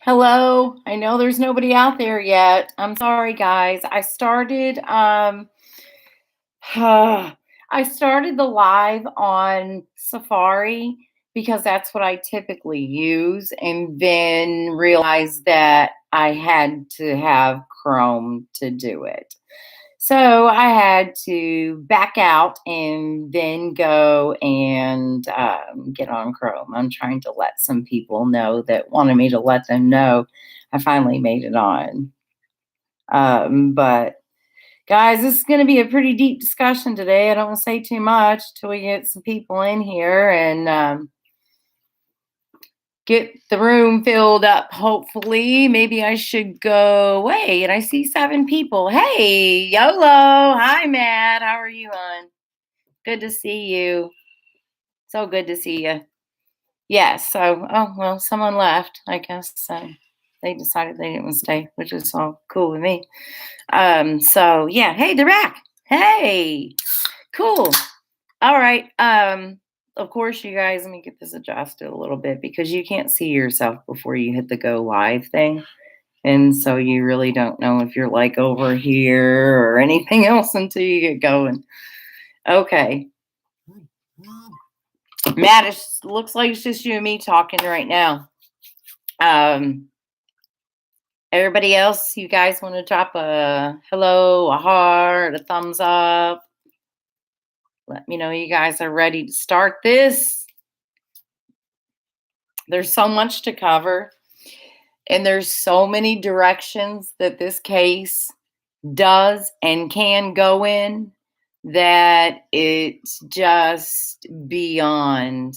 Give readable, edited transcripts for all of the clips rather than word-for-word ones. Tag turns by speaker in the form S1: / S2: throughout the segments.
S1: Hello. I know there's nobody out there yet. I'm sorry, guys. I started the live on Safari because that's what I typically use, and then realized that I had to have Chrome to do it. So I had to back out and then go and get on Chrome. I'm trying to let some people know that wanted me to let them know I finally made it on. But guys, this is going to be a pretty deep discussion today. I don't want to say too much till we get some people in here and get the room filled up, hopefully. Maybe I should go away. And I see 7 people. Hey, YOLO. Hi, Matt. How are you on? Good to see you. So good to see you. Yes. Well, someone left, I guess. They decided they didn't want to stay, which is all cool with me. Yeah. Hey, they're back. Hey, cool. All right. Of course, you guys, let me get this adjusted a little bit because you can't see yourself before you hit the go live thing. And so you really don't know if you're like over here or anything else until you get going. Okay. Matt, it looks like it's just you and me talking right now. Everybody else, you guys want to drop a hello, a heart, a thumbs up? Let me know you guys are ready to start this. There's so much to cover, and there's so many directions that this case does and can go in that it's just beyond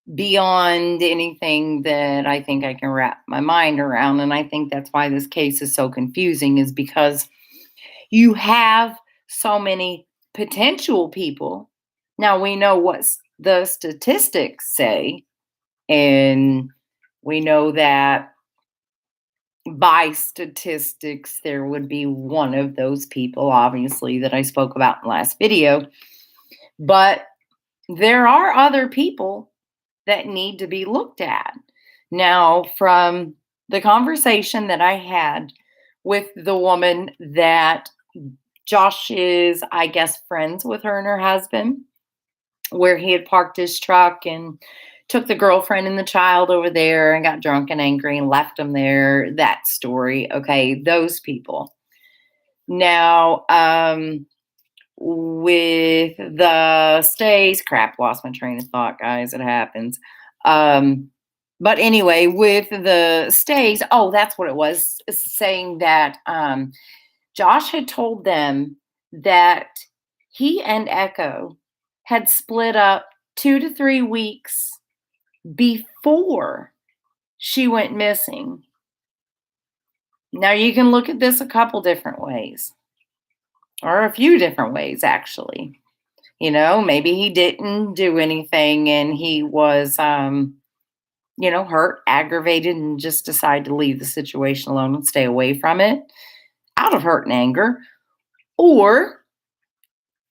S1: anything that I think I can wrap my mind around. And I think that's why this case is so confusing, is because you have so many potential people. Now we know what the statistics say, and we know that by statistics, there would be one of those people, obviously, that I spoke about in the last video. But there are other people that need to be looked at. Now, from the conversation that I had with the woman that Josh is, I guess, friends with her and her husband, where he had parked his truck and took the girlfriend and the child over there and got drunk and angry and left them there. That story. Okay, those people. Now, with the stays, crap, lost my train of thought, guys. It happens. But anyway, with the stays, that's what it was, saying that Josh had told them that he and Echo had split up 2 to 3 weeks before she went missing. Now, you can look at this a couple different ways, or a few different ways, actually. Maybe he didn't do anything and he was, hurt, aggravated, and just decided to leave the situation alone and stay away from it out of hurt and anger. Or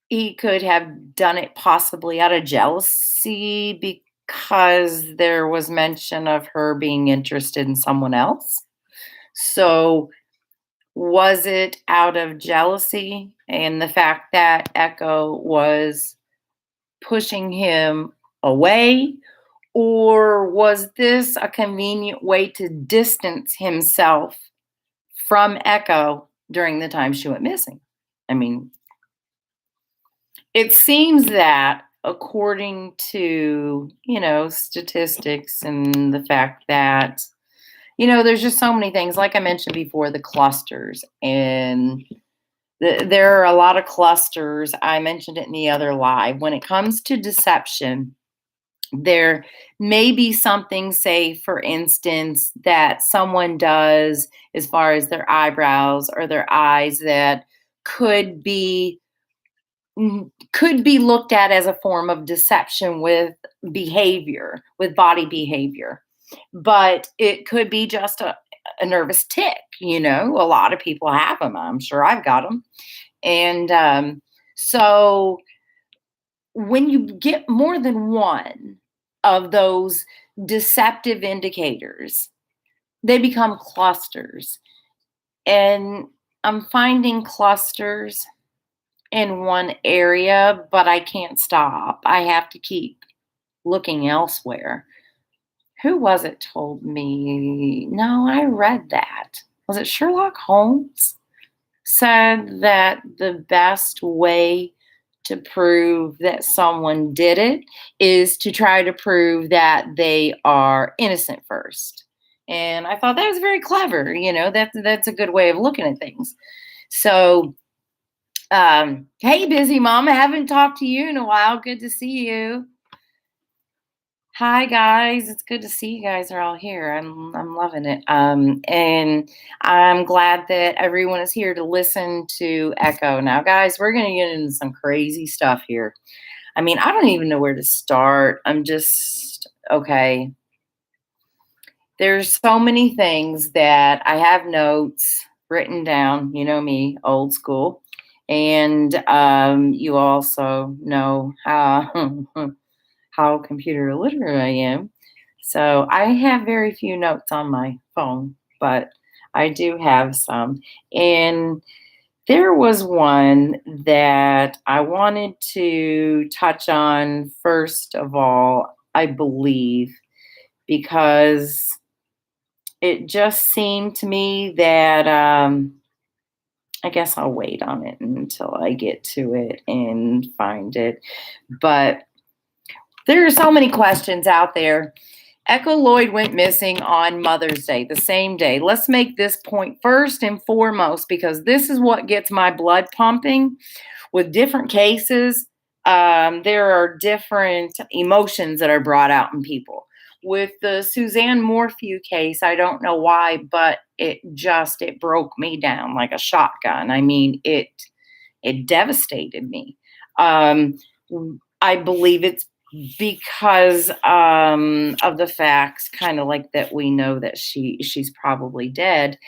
S1: he could have done it possibly out of jealousy because there was mention of her being interested in someone else. So was it out of jealousy and the fact that Echo was pushing him away? Or was this a convenient way to distance himself from Echo during the time she went missing? I mean, it seems that according to, statistics and the fact that, there's just so many things, like I mentioned before, the clusters, and there are a lot of clusters. I mentioned it in the other live. When it comes to deception, there may be something, say, for instance, that someone does as far as their eyebrows or their eyes that could be looked at as a form of deception with behavior, with body behavior. But it could be just a nervous tick. A lot of people have them. I'm sure I've got them. And so when you get more than one of those deceptive indicators, they become clusters. And I'm finding clusters in one area, but I can't stop. I have to keep looking elsewhere. Who was it told me? No, I read that. Was it Sherlock Holmes? Said that the best way to prove that someone did it is to try to prove that they are innocent first. And I thought that was very clever. That's a good way of looking at things. So, hey, busy mama, haven't talked to you in a while. Good to see you. Hi guys, it's good to see you guys are all here. I'm loving it. And I'm glad that everyone is here to listen to Echo. Now, guys, we're gonna get into some crazy stuff here. I mean, I don't even know where to start. I'm just okay. There's so many things that I have notes written down. You know me, old school, and you also know how how computer illiterate I am. So I have very few notes on my phone, but I do have some. And there was one that I wanted to touch on first of all, I believe, because it just seemed to me that I guess I'll wait on it until I get to it and find it. But there are so many questions out there. Echo Lloyd went missing on Mother's Day, the same day. Let's make this point first and foremost, because this is what gets my blood pumping. With different cases, there are different emotions that are brought out in people. With the Suzanne Morphew case, I don't know why, but it broke me down like a shotgun. I mean, it devastated me. I believe it's because of the facts, kind of like that we know that she's probably dead,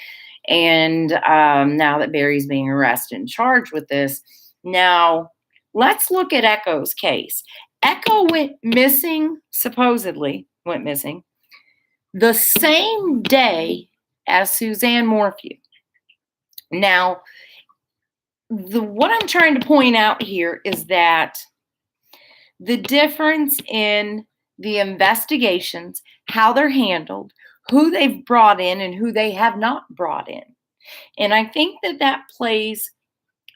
S1: and now that Barry's being arrested and charged with this. Now let's look at Echo's case. Echo went missing, supposedly went missing, the same day as Suzanne Morphew. Now, what I'm trying to point out here is that the difference in the investigations, how they're handled, who they've brought in and who they have not brought in. And I think that plays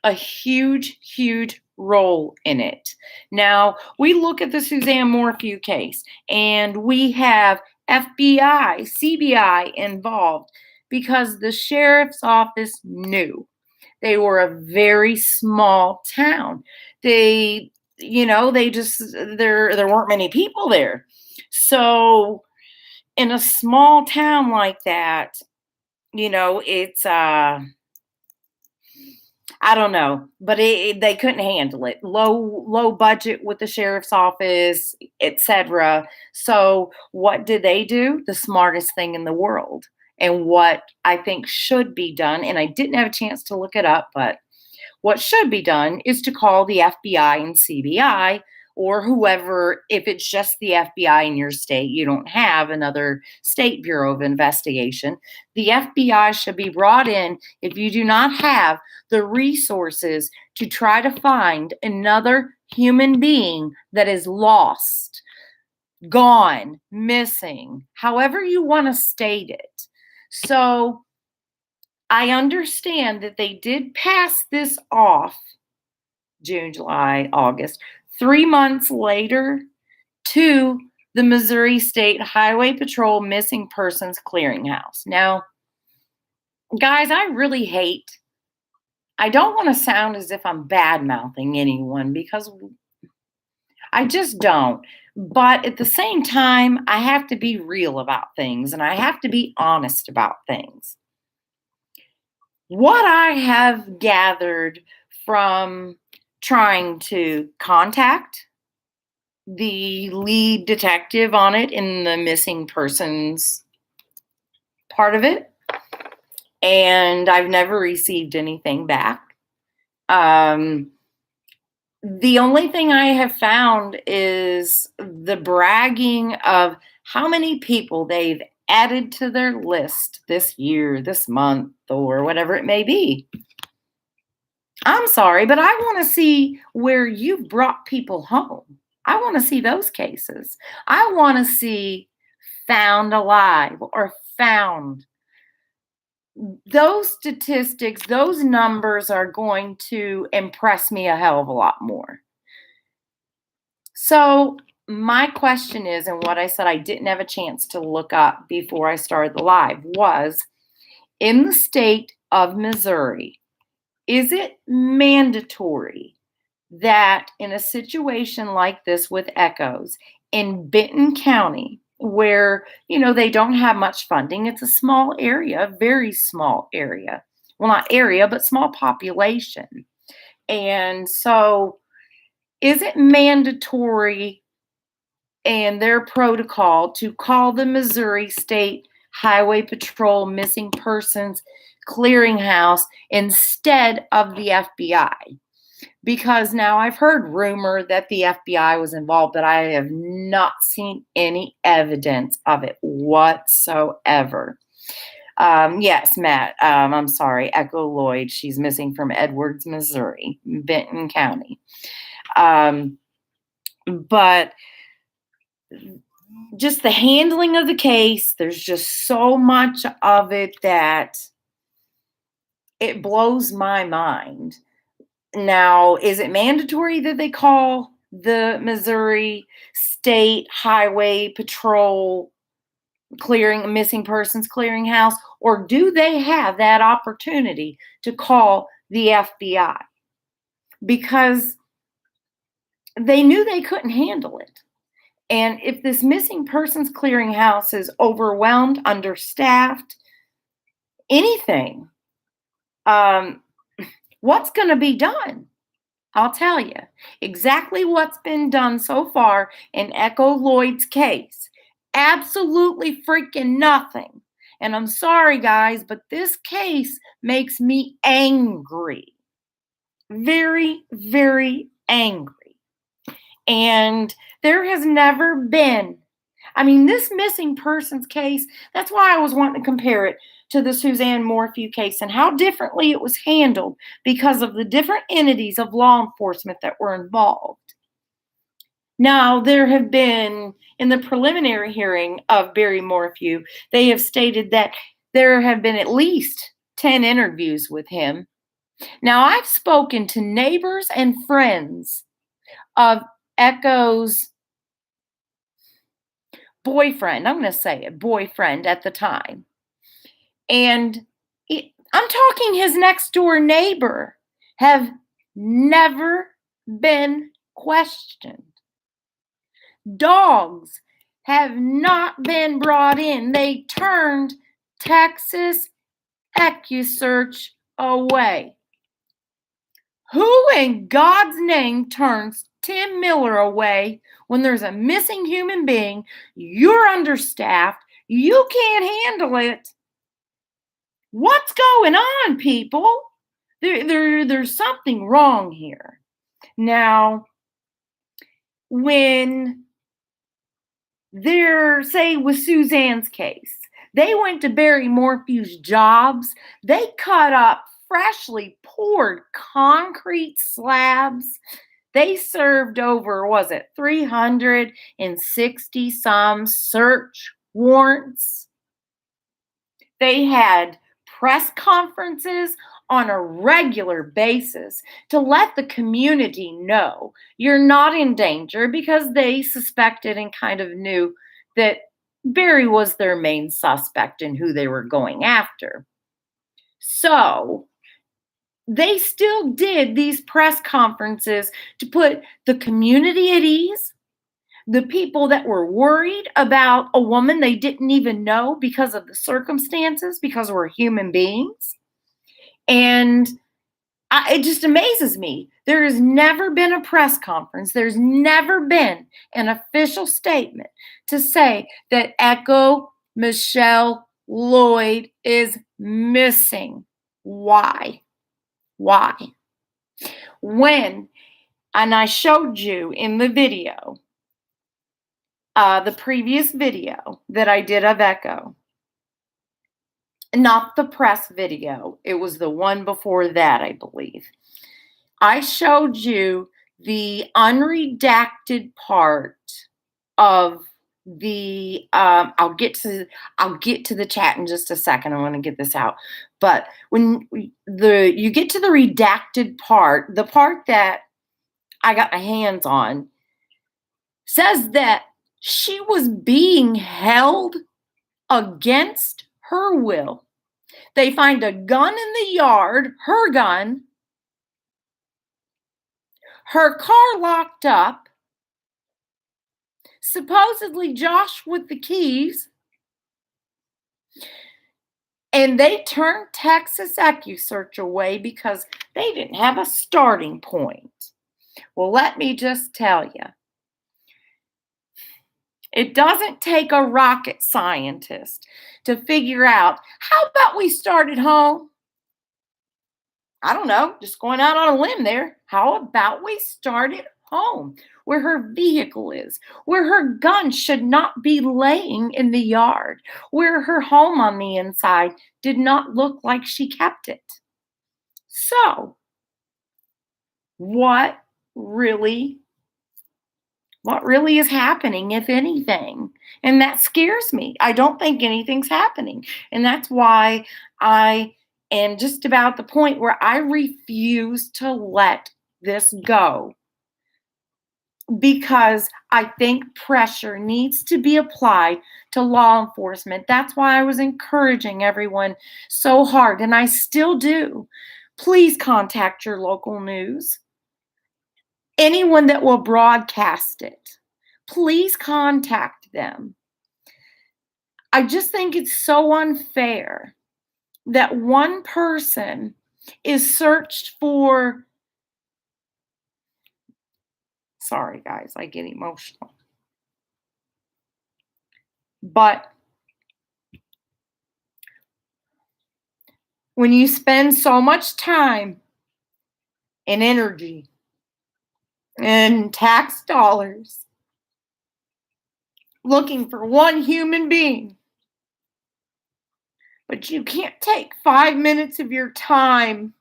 S1: a huge, huge role in it. Now, we look at the Suzanne Morphew case and we have FBI, CBI involved because the sheriff's office knew. They were a very small town. There weren't many people there. So in a small town like that, it's I don't know, but they couldn't handle it. Low budget with the sheriff's office, etc. So what did they do? The smartest thing in the world, and what I think should be done. And I didn't have a chance to look it up, but what should be done is to call the FBI and CBI or whoever. If it's just the FBI in your state, you don't have another state bureau of investigation. The FBI should be brought in if you do not have the resources to try to find another human being that is lost, gone, missing, however you want to state it. So I understand that they did pass this off June, July, August, 3 months later to the Missouri State Highway Patrol Missing Persons Clearinghouse. Now, guys, I don't want to sound as if I'm bad mouthing anyone because I just don't. But at the same time, I have to be real about things and I have to be honest about things. What I have gathered from trying to contact the lead detective on it in the missing persons part of it, and I've never received anything back. The only thing I have found is the bragging of how many people they've added to their list this year, this month, or whatever it may be. I'm sorry, but I want to see where you've brought people home. I want to see those cases. I want to see found alive or found. Those statistics, those numbers are going to impress me a hell of a lot more. So, my question is, and what I said I didn't have a chance to look up before I started the live was, in the state of Missouri, is it mandatory that in a situation like this with echoes in Benton County, where, they don't have much funding, it's a small area, very small area. Well, not area, but small population. And so, is it mandatory and their protocol to call the Missouri State Highway Patrol Missing Persons Clearinghouse instead of the FBI? Because now I've heard rumor that the FBI was involved, but I have not seen any evidence of it whatsoever. Yes, Matt, I'm sorry, Echo Lloyd. She's missing from Edwards, Missouri, Benton County. But just the handling of the case, there's just so much of it that it blows my mind. Now, is it mandatory that they call the Missouri State Highway Patrol Missing Persons Clearinghouse, or do they have that opportunity to call the FBI? Because they knew they couldn't handle it. And if this Missing Persons Clearinghouse is overwhelmed, understaffed, anything, what's going to be done? I'll tell you exactly what's been done so far in Echo Lloyd's case. Absolutely freaking nothing. And I'm sorry, guys, but this case makes me angry. Very, very angry. And there has never been, this missing persons case, that's why I was wanting to compare it to the Suzanne Morphew case and how differently it was handled because of the different entities of law enforcement that were involved. Now, there have been, in the preliminary hearing of Barry Morphew, they have stated that there have been at least 10 interviews with him. Now, I've spoken to neighbors and friends of Echo's boyfriend, I'm going to say it, boyfriend at the time. And I'm talking his next door neighbor have never been questioned. Dogs have not been brought in. They turned Texas EquuSearch away. Who in God's name turns Tim Miller away when there's a missing human being? You're understaffed. You can't handle it. What's going on, people? There's something wrong here. Now, when say with Suzanne's case, they went to Barry Morphew's jobs. They cut up freshly poured concrete slabs. They served over, 360 some search warrants. They had press conferences on a regular basis to let the community know you're not in danger, because they suspected and kind of knew that Barry was their main suspect and who they were going after. So they still did these press conferences to put the community at ease, the people that were worried about a woman they didn't even know because of the circumstances, because we're human beings. And it just amazes me. There has never been a press conference. There's never been an official statement to say that Echo Michelle Lloyd is missing. Why? Why? And I showed you in the video, the previous video that I did of Echo, Not the press video. It was the one before that, I believe. I showed you the unredacted part of the I'll get to the chat in just a second. I want to get this out. But when you get to the redacted part, the part that I got my hands on says that she was being held against her will. They find a gun in the yard, her gun, her car locked up, supposedly Josh with the keys, and they turned Texas AccuSearch away because they didn't have a starting point. Well, let me just tell you, it doesn't take a rocket scientist to figure out, how about we start at home? I don't know, just going out on a limb there. How about we start at home, where her vehicle is, where her gun should not be laying in the yard, where her home on the inside did not look like she kept it. So, what really is happening, if anything? And that scares me. I don't think anything's happening. And that's why I am just about the point where I refuse to let this go, because I think pressure needs to be applied to law enforcement. That's why I was encouraging everyone so hard, and I still do. Please contact your local news. Anyone that will broadcast it, please contact them. I just think it's so unfair that one person is searched for. Sorry, guys, I get emotional. But when you spend so much time and energy and tax dollars looking for one human being, but you can't take 5 minutes of your time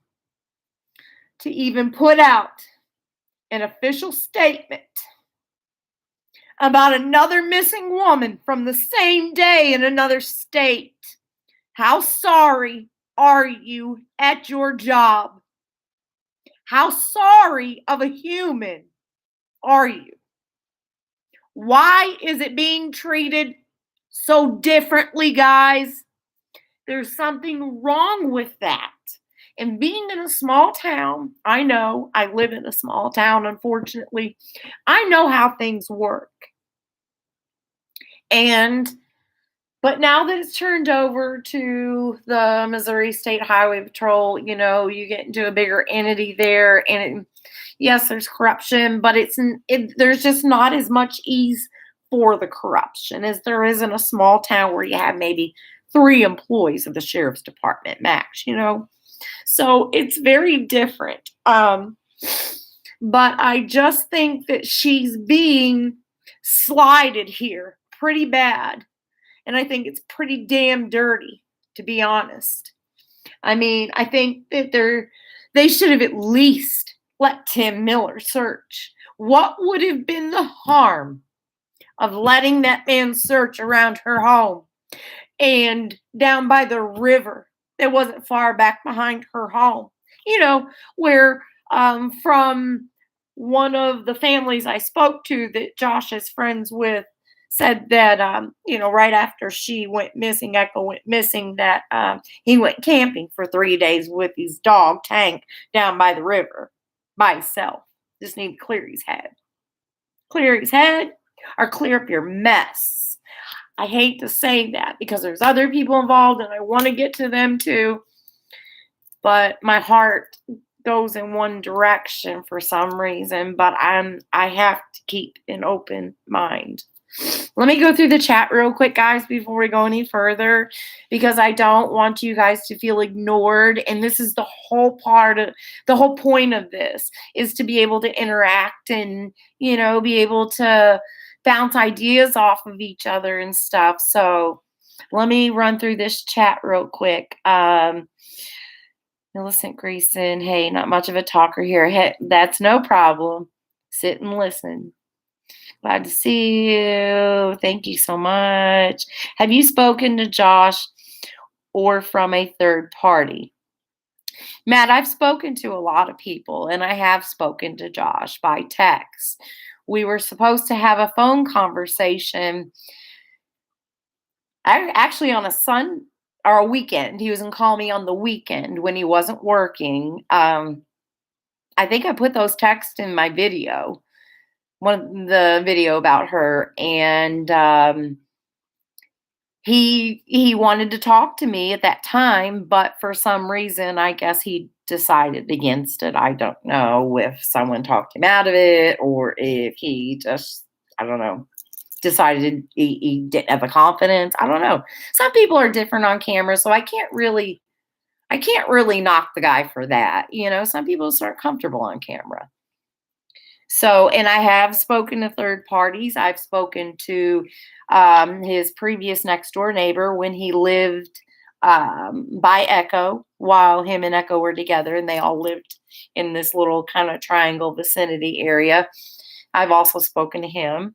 S1: to even put out an official statement about another missing woman from the same day in another state. How sorry are you at your job? How sorry of a human are you? Why is it being treated so differently, guys? There's something wrong with that. And being in a small town, I know, I live in a small town, unfortunately. I know how things work. But now that it's turned over to the Missouri State Highway Patrol, you get into a bigger entity there, and yes, there's corruption, but there's just not as much ease for the corruption as there is in a small town where you have maybe 3 employees of the sheriff's department max, So it's very different. But I just think that she's being slighted here pretty bad. And I think it's pretty damn dirty, to be honest. I mean, I think that they should have at least let Tim Miller search. What would have been the harm of letting that man search around her home and down by the river that wasn't far back behind her home? Where from one of the families I spoke to that Josh is friends with said that, right after she went missing, Echo went missing, that he went camping for 3 days with his dog, Tank, down by the river by himself. Just need to clear his head. Clear his head or clear up your mess. I hate to say that because there's other people involved and I want to get to them too. But my heart goes in one direction for some reason, but I have to keep an open mind. Let me go through the chat real quick, guys, before we go any further, because I don't want you guys to feel ignored. And this is the whole point of this, is to be able to interact and, be able to bounce ideas off of each other and stuff. So Let me run through this chat real quick. Millicent Greason, hey, not much of a talker here. Hey, that's no problem. Sit and listen. Glad to see you. Thank you so much. Have you spoken to Josh or from a third party? Matt, I've spoken to a lot of people, and I have spoken to Josh by text. We were supposed to have a phone conversation actually on a or a weekend. He was going to call me on the weekend when he wasn't working. I think I put those texts in my video, one of the video about her, and he wanted to talk to me at that time, but for some reason, I guess he decided against it. I don't know if someone talked him out of it or if he just, I don't know, decided he didn't have the confidence. I don't know. Some people are different on camera, so I can't really knock the guy for that. Some people just aren't comfortable on camera. So, and I have spoken to third parties. I've spoken to his previous next door neighbor when he lived by Echo while him and Echo were together, and they all lived in this little kind of triangle vicinity area. I've also spoken to him.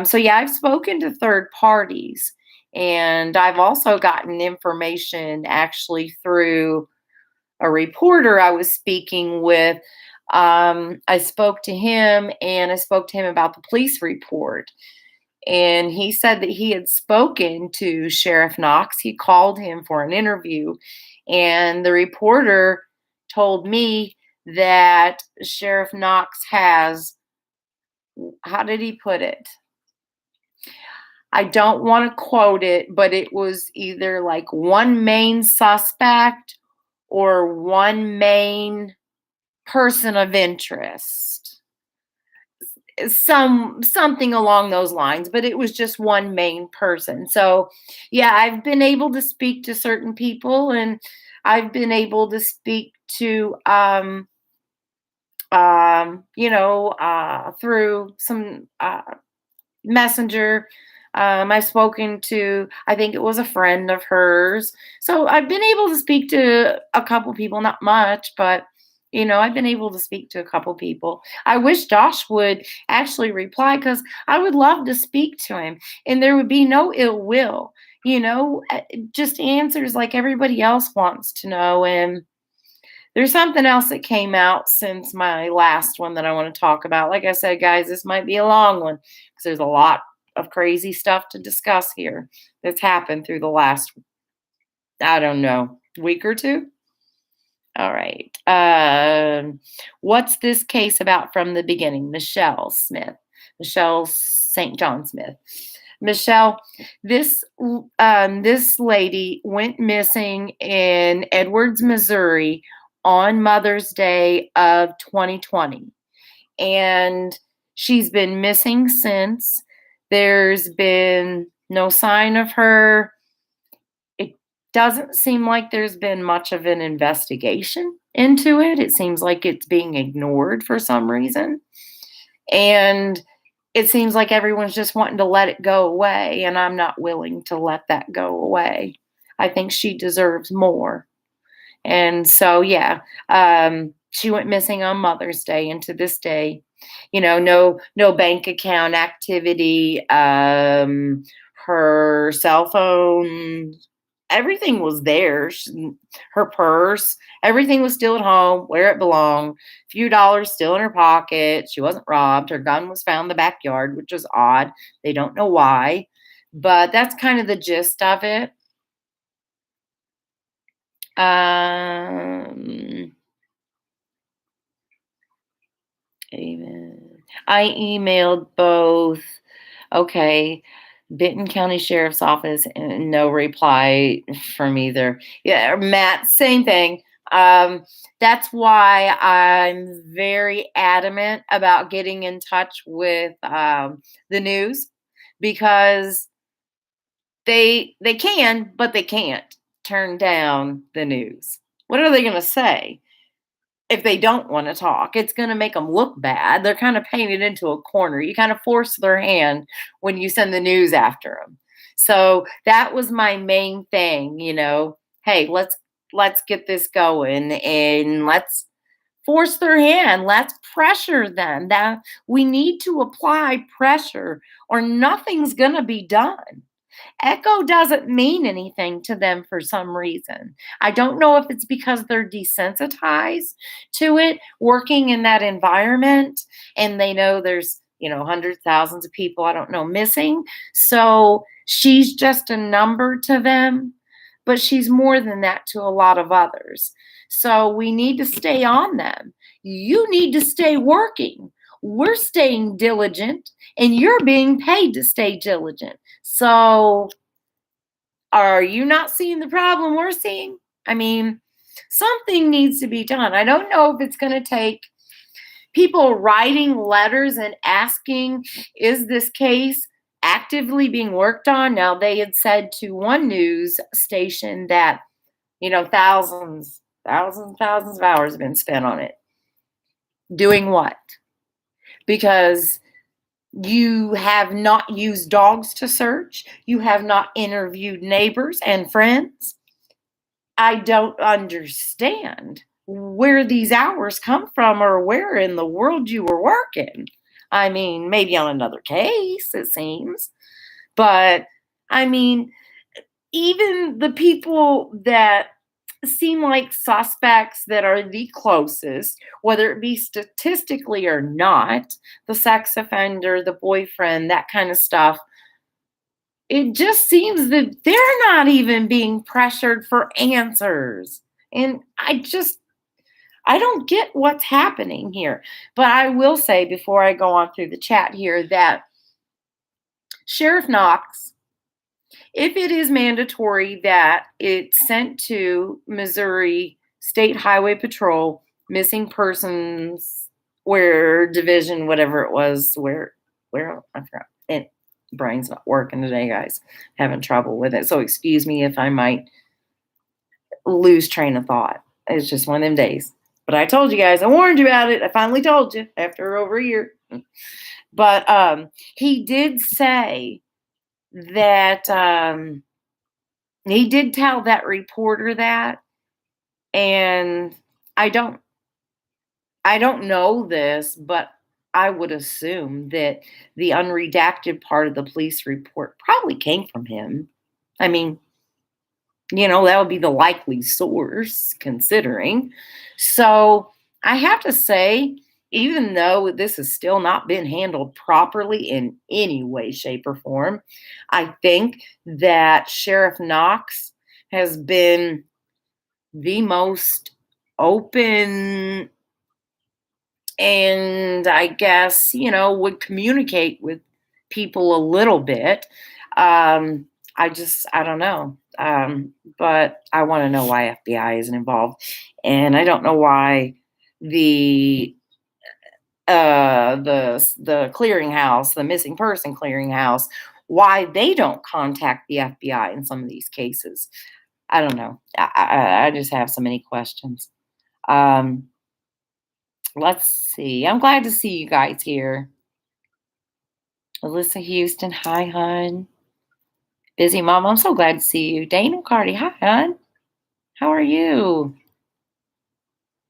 S1: So, yeah, I've spoken to third parties, and I've also gotten information actually through a reporter I was speaking with. I spoke to him, and I spoke to him about the police report. And he said that he had spoken to Sheriff Knox. He called him for an interview. And the reporter told me that Sheriff Knox has, how did he put it? I don't want to quote it, but it was either like one main suspect or one main person of interest, something along those lines, but it was just one main person. So yeah, I've been able to speak to certain people, and I've been able to speak to through some messenger. I've spoken to, I think it was a friend of hers. So I've been able to speak to a couple people, not much, but I've been able to speak to a couple people. I wish Josh would actually reply, because I would love to speak to him and there would be no ill will, just answers like everybody else wants to know. And there's something else that came out since my last one that I want to talk about. Like I said, guys, this might be a long one because there's a lot of crazy stuff to discuss here that's happened through the last, I don't know, week or two. All right. What's this case about from the beginning? Michelle St. John Smith. Michelle, this lady went missing in Edwards, Missouri on Mother's Day of 2020. And she's been missing since. There's been no sign of her. It doesn't seem like there's been much of an investigation into it. It seems like it's being ignored for some reason. And it seems like everyone's just wanting to let it go away. And I'm not willing to let that go away. I think she deserves more. And so, yeah, she went missing on Mother's Day, and to this day, no bank account activity, her cell phone, everything was there. Her purse, everything was still at home where it belonged. A few dollars still in her pocket. She wasn't robbed. Her gun was found in the backyard, which was odd. They don't know why, but that's kind of the gist of it. I emailed both. Okay. Benton County Sheriff's Office, and no reply from either. Yeah, Matt, same thing. That's why I'm very adamant about getting in touch with the news, because they can, but they can't turn down the news. What are they going to say if they don't want to talk? It's going to make them look bad. They're kind of painted into a corner. You kind of force their hand when you send the news after them. So that was my main thing, Hey, let's get this going and let's force their hand. Let's pressure them. That we need to apply pressure or nothing's going to be done. Echo doesn't mean anything to them for some reason. I don't know if it's because they're desensitized to it, working in that environment, and they know there's, hundreds, thousands of people, I don't know, missing. So she's just a number to them, but she's more than that to a lot of others. So we need to stay on them. You need to stay working. We're staying diligent, and you're being paid to stay diligent. So, are you not seeing the problem we're seeing? I mean, something needs to be done. I don't know if it's going to take people writing letters and asking, is this case actively being worked on? Now, they had said to one news station that, thousands of hours have been spent on it. Doing what? Because you have not used dogs to search. You have not interviewed neighbors and friends. I don't understand where these hours come from or where in the world you were working. I mean, maybe on another case, it seems. But, I mean, even the people that seem like suspects that are the closest, whether it be statistically or not, the sex offender, the boyfriend, that kind of stuff, it just seems that they're not even being pressured for answers. And I don't get what's happening here. But I will say before I go on through the chat here that Sheriff Knox, if it is mandatory that it's sent to Missouri State Highway Patrol, missing persons, division, whatever it was, where I forgot. And brain's not working today, guys. Having trouble with it. So excuse me if I might lose train of thought. It's just one of them days. But I told you guys, I warned you about it. I finally told you after over a year. But he did say that he did tell that reporter that, and I don't know this, but I would assume that the unredacted part of the police report probably came from him. I mean, that would be the likely source, considering. So I have to say, even though this has still not been handled properly in any way, shape, or form, I think that Sheriff Knox has been the most open and I guess, would communicate with people a little bit. I don't know. But I want to know why FBI isn't involved. And I don't know why the clearinghouse, the missing person clearinghouse, why they don't contact the FBI in some of these cases. I don't know. I just have so many questions. Let's see. I'm glad to see you guys here. Alyssa Houston, hi, hon. Busy Mom, I'm so glad to see you. Dana Cardi, hi, hon. How are you?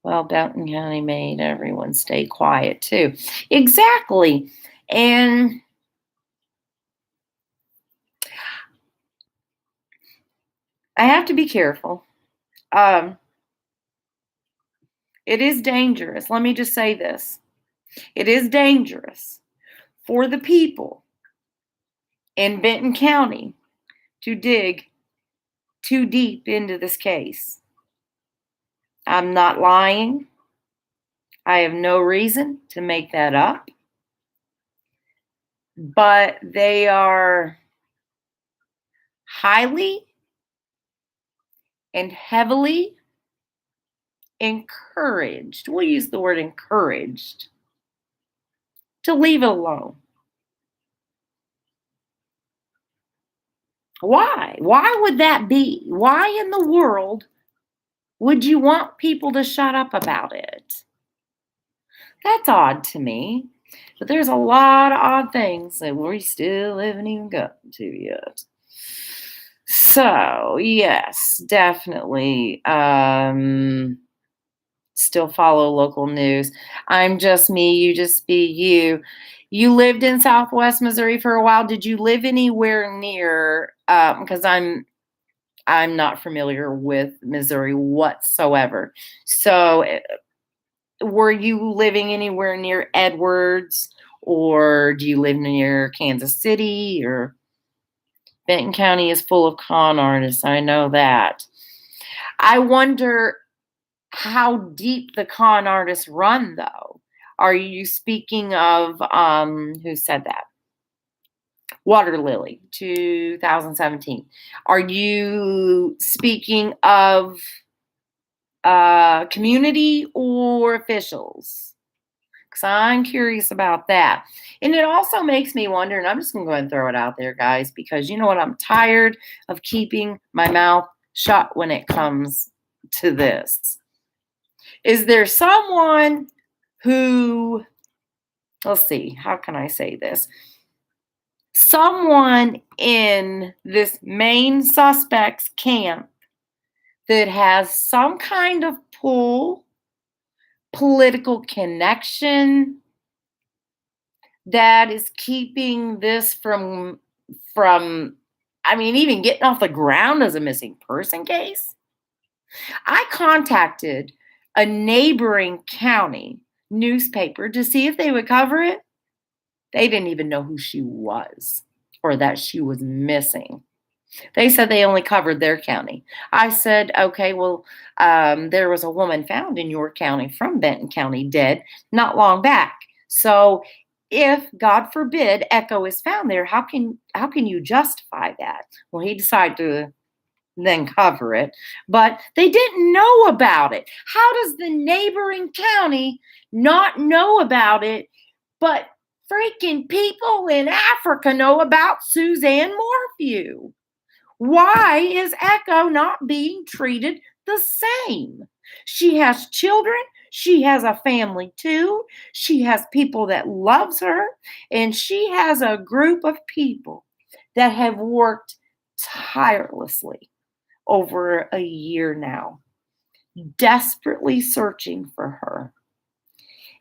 S1: Well, Benton County made everyone stay quiet, too. Exactly. And I have to be careful. It is dangerous. Let me just say this. It is dangerous for the people in Benton County to dig too deep into this case. I'm not lying. I have no reason to make that up. But they are highly and heavily encouraged. We'll use the word encouraged to leave it alone. Why? Why would that be? Why in the world would you want people to shut up about it? That's odd to me. But there's a lot of odd things that we still haven't even gotten to yet. So, yes, definitely. Still follow local news. I'm just me, you just be you. You lived in Southwest Missouri for a while. Did you live anywhere near? Because I'm not familiar with Missouri whatsoever. So, were you living anywhere near Edwards, or do you live near Kansas City? Or Benton County is full of con artists. I know that. I wonder how deep the con artists run, though. Are you speaking of who said that? Water Lily, 2017. Are you speaking of community or officials? Because I'm curious about that. And it also makes me wonder, and I'm just going to go ahead and throw it out there, guys, because you know what? I'm tired of keeping my mouth shut when it comes to this. Is there someone who, let's see, how can I say this? Someone in this main suspect's camp that has some kind of pull, political connection, that is keeping this from I mean, even getting off the ground as a missing person case? I contacted a neighboring county newspaper to see if they would cover it. They didn't even know who she was or that she was missing. They said they only covered their county. I said, okay, well, there was a woman found in your county from Benton County dead not long back. So if, God forbid, Echo is found there, how can you justify that? Well, he decided to then cover it, but they didn't know about it. How does the neighboring county not know about it, but freaking people in Africa know about Suzanne Morphew? Why is Echo not being treated the same? She has children. She has a family too. She has people that loves her, and she has a group of people that have worked tirelessly over a year now, desperately searching for her.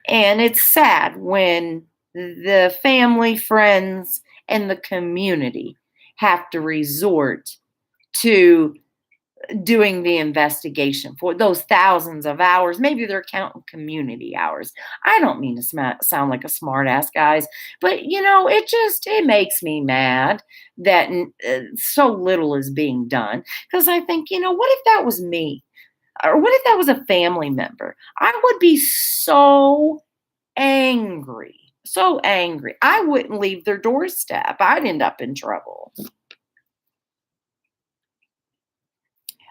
S1: And it's sad when the family, friends, and the community have to resort to doing the investigation for those thousands of hours. Maybe they're counting community hours. I don't mean to sound like a smart ass, guys, but it makes me mad that so little is being done. Because I think, what if that was me? Or what if that was a family member? I would be so angry. So angry. I wouldn't leave their doorstep. I'd end up in trouble.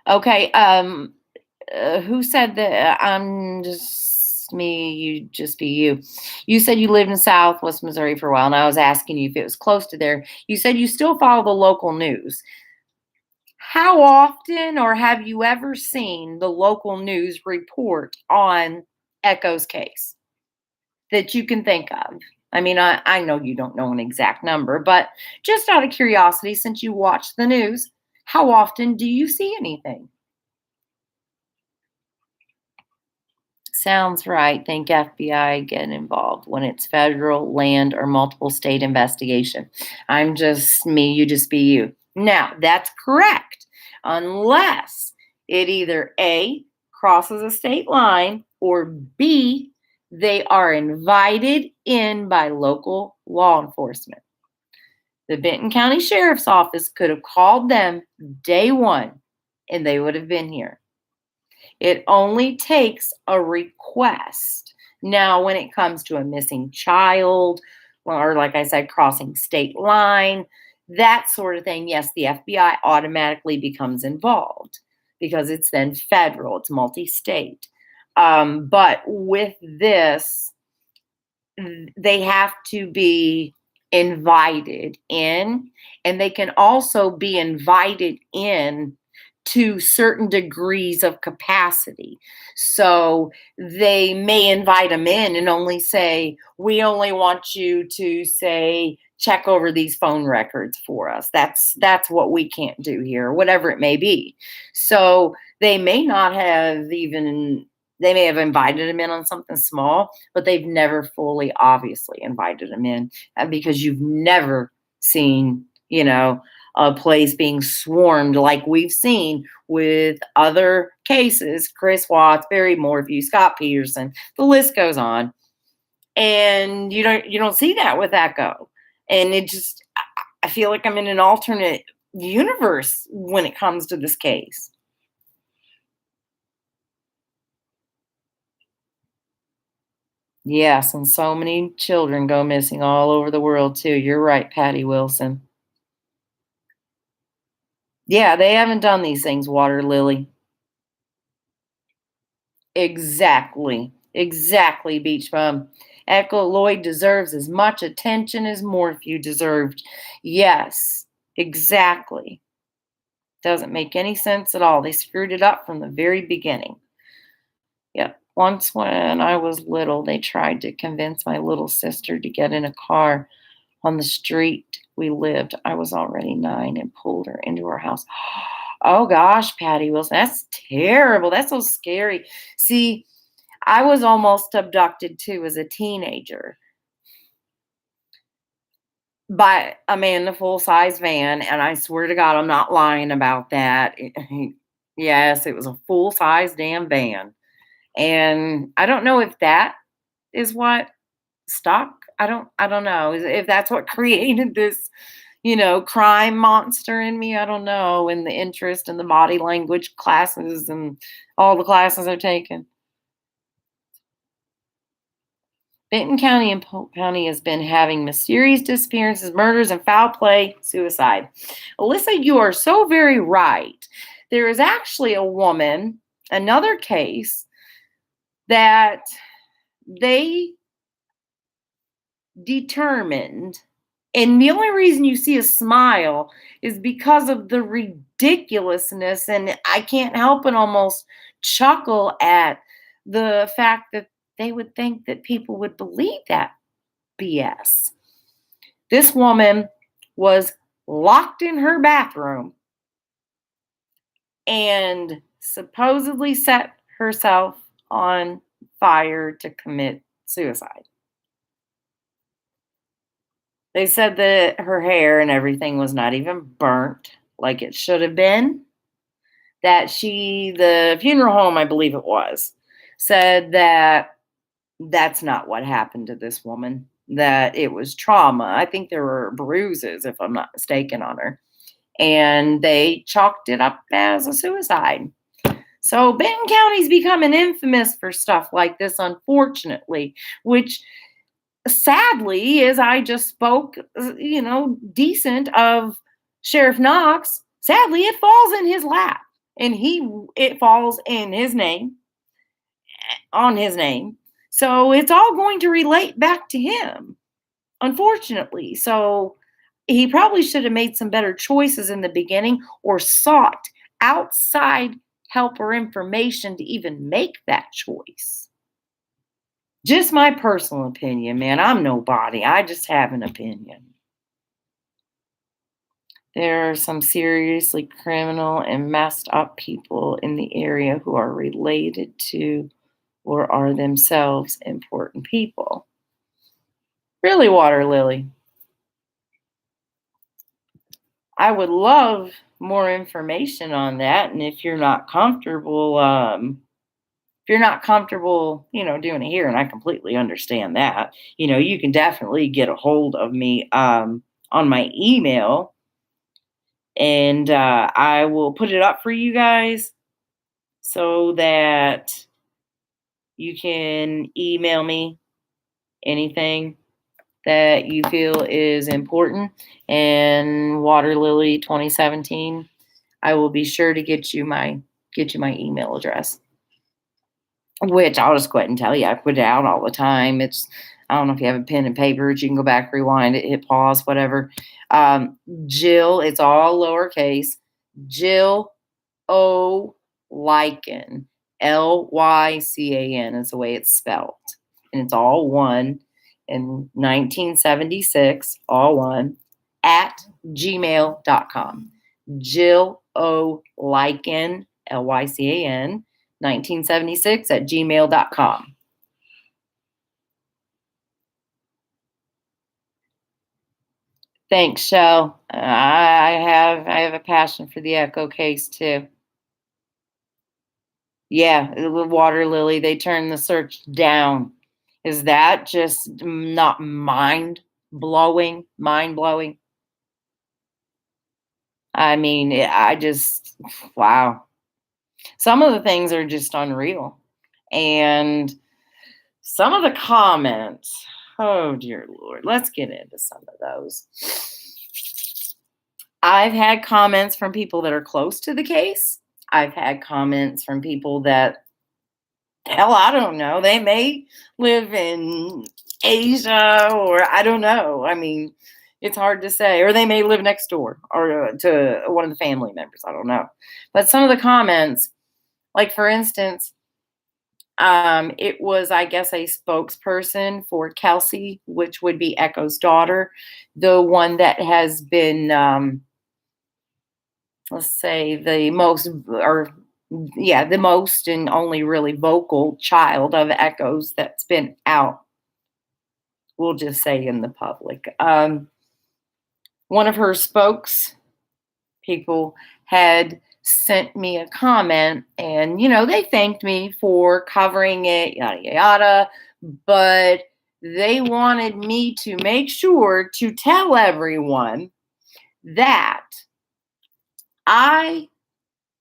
S1: Okay, who said that? I'm just me, you just be you. You said you lived in Southwest Missouri for a while, and I was asking you if it was close to there. You said you still follow the local news. How often, or have you ever seen the local news report on Echo's case that you can think of? I mean, I know you don't know an exact number, but just out of curiosity, since you watch the news, how often do you see anything? Sounds right. Think FBI get involved when it's federal, land, or multiple state investigation. I'm just me, you just be you. Now, that's correct. Unless it either A, crosses a state line, or B, they are invited in by local law enforcement. The Benton County Sheriff's Office could have called them day one and they would have been here. It only takes a request. Now, when it comes to a missing child, or like I said, crossing state line, that sort of thing, yes, the FBI automatically becomes involved because it's then federal, it's multi-state. But with this, they have to be invited in, and they can also be invited in to certain degrees of capacity. So they may invite them in and only say, we only want you to say check over these phone records for us. That's what we can't do here, whatever it may be. So they may not have even they may have invited him in on something small, but they've never fully obviously invited him in because you've never seen, a place being swarmed like we've seen with other cases, Chris Watts, Barry Morphew, Scott Peterson, the list goes on. And you don't see that with Echo. And I feel like I'm in an alternate universe when it comes to this case. Yes, and so many children go missing all over the world too. You're right, Patty Wilson. Yeah, they haven't done these things, Water Lily. Exactly. Exactly, Beach Bum. Echo Lloyd deserves as much attention as Morphew deserved. Yes, exactly. Doesn't make any sense at all. They screwed it up from the very beginning. Yep. Once when I was little, they tried to convince my little sister to get in a car on the street we lived. I was already 9 and pulled her into our house. Oh gosh, Patty Wilson, that's terrible. That's so scary. See, I was almost abducted too as a teenager by a man in a full size van, and I swear to God, I'm not lying about that. Yes, it was a full size damn van. And I don't know if that is what stuck. I don't know if that's what created this, crime monster in me. I don't know. And the interest in the body language classes and all the classes I've taken. Benton County and Polk County has been having mysterious disappearances, murders, and foul play, suicide. Alyssa, you are so very right. There is actually a woman, another case, that they determined, and the only reason you see a smile is because of the ridiculousness, and I can't help but almost chuckle at the fact that they would think that people would believe that BS. This woman was locked in her bathroom and supposedly set herself on fire to commit suicide. They said that her hair and everything was not even burnt like it should have been. That the funeral home, I believe it was, said that that's not what happened to this woman, that it was trauma. I think there were bruises, if I'm not mistaken, on her. And they chalked it up as a suicide. So Benton County's becoming infamous for stuff like this, unfortunately, which sadly, as I just spoke, decent of Sheriff Knox, sadly, it falls in his lap. And it falls in his name, on his name. So it's all going to relate back to him, unfortunately. So he probably should have made some better choices in the beginning or sought outside help or information to even make that choice. Just my personal opinion, man. I'm nobody. I just have an opinion. There are some seriously criminal and messed up people in the area who are related to or are themselves important people. Really, Water Lily. I would love more information on that. And if you're not comfortable, doing it here, and I completely understand that, you can definitely get a hold of me on my email, and I will put it up for you guys so that you can email me anything that you feel is important. And Water Lily 2017, I will be sure to get you my email address, which I'll just go ahead and tell you. I put it out all the time. I don't know if you have a pen and paper, you can go back, rewind it, hit pause, whatever. Jill, it's all lowercase. Jill O. Lycan, Lycan is the way it's spelled. And it's all one. in 1976, all one, at gmail.com. Jill O. Lycan, Lycan, 1976 at gmail.com. Thanks, Shell. I have a passion for the Echo case too. Yeah, the water lily, they turned the search down. Is that just not mind blowing? Mind blowing? I mean, wow. Some of the things are just unreal. And some of the comments, oh dear Lord, let's get into some of those. I've had comments from people that are close to the case. I've had comments from people that, hell, I don't know, they may live in Asia or I don't know. I mean, it's hard to say. Or they may live next door or to one of the family members. I don't know. But some of the comments, like for instance, it was, I guess, a spokesperson for Kelsey, which would be Echo's daughter, the one that has been, let's say, the most and only really vocal child of Echo's that's been out. We'll just say in the public. One of her spokespeople had sent me a comment, and they thanked me for covering it, yada yada yada, but they wanted me to make sure to tell everyone that I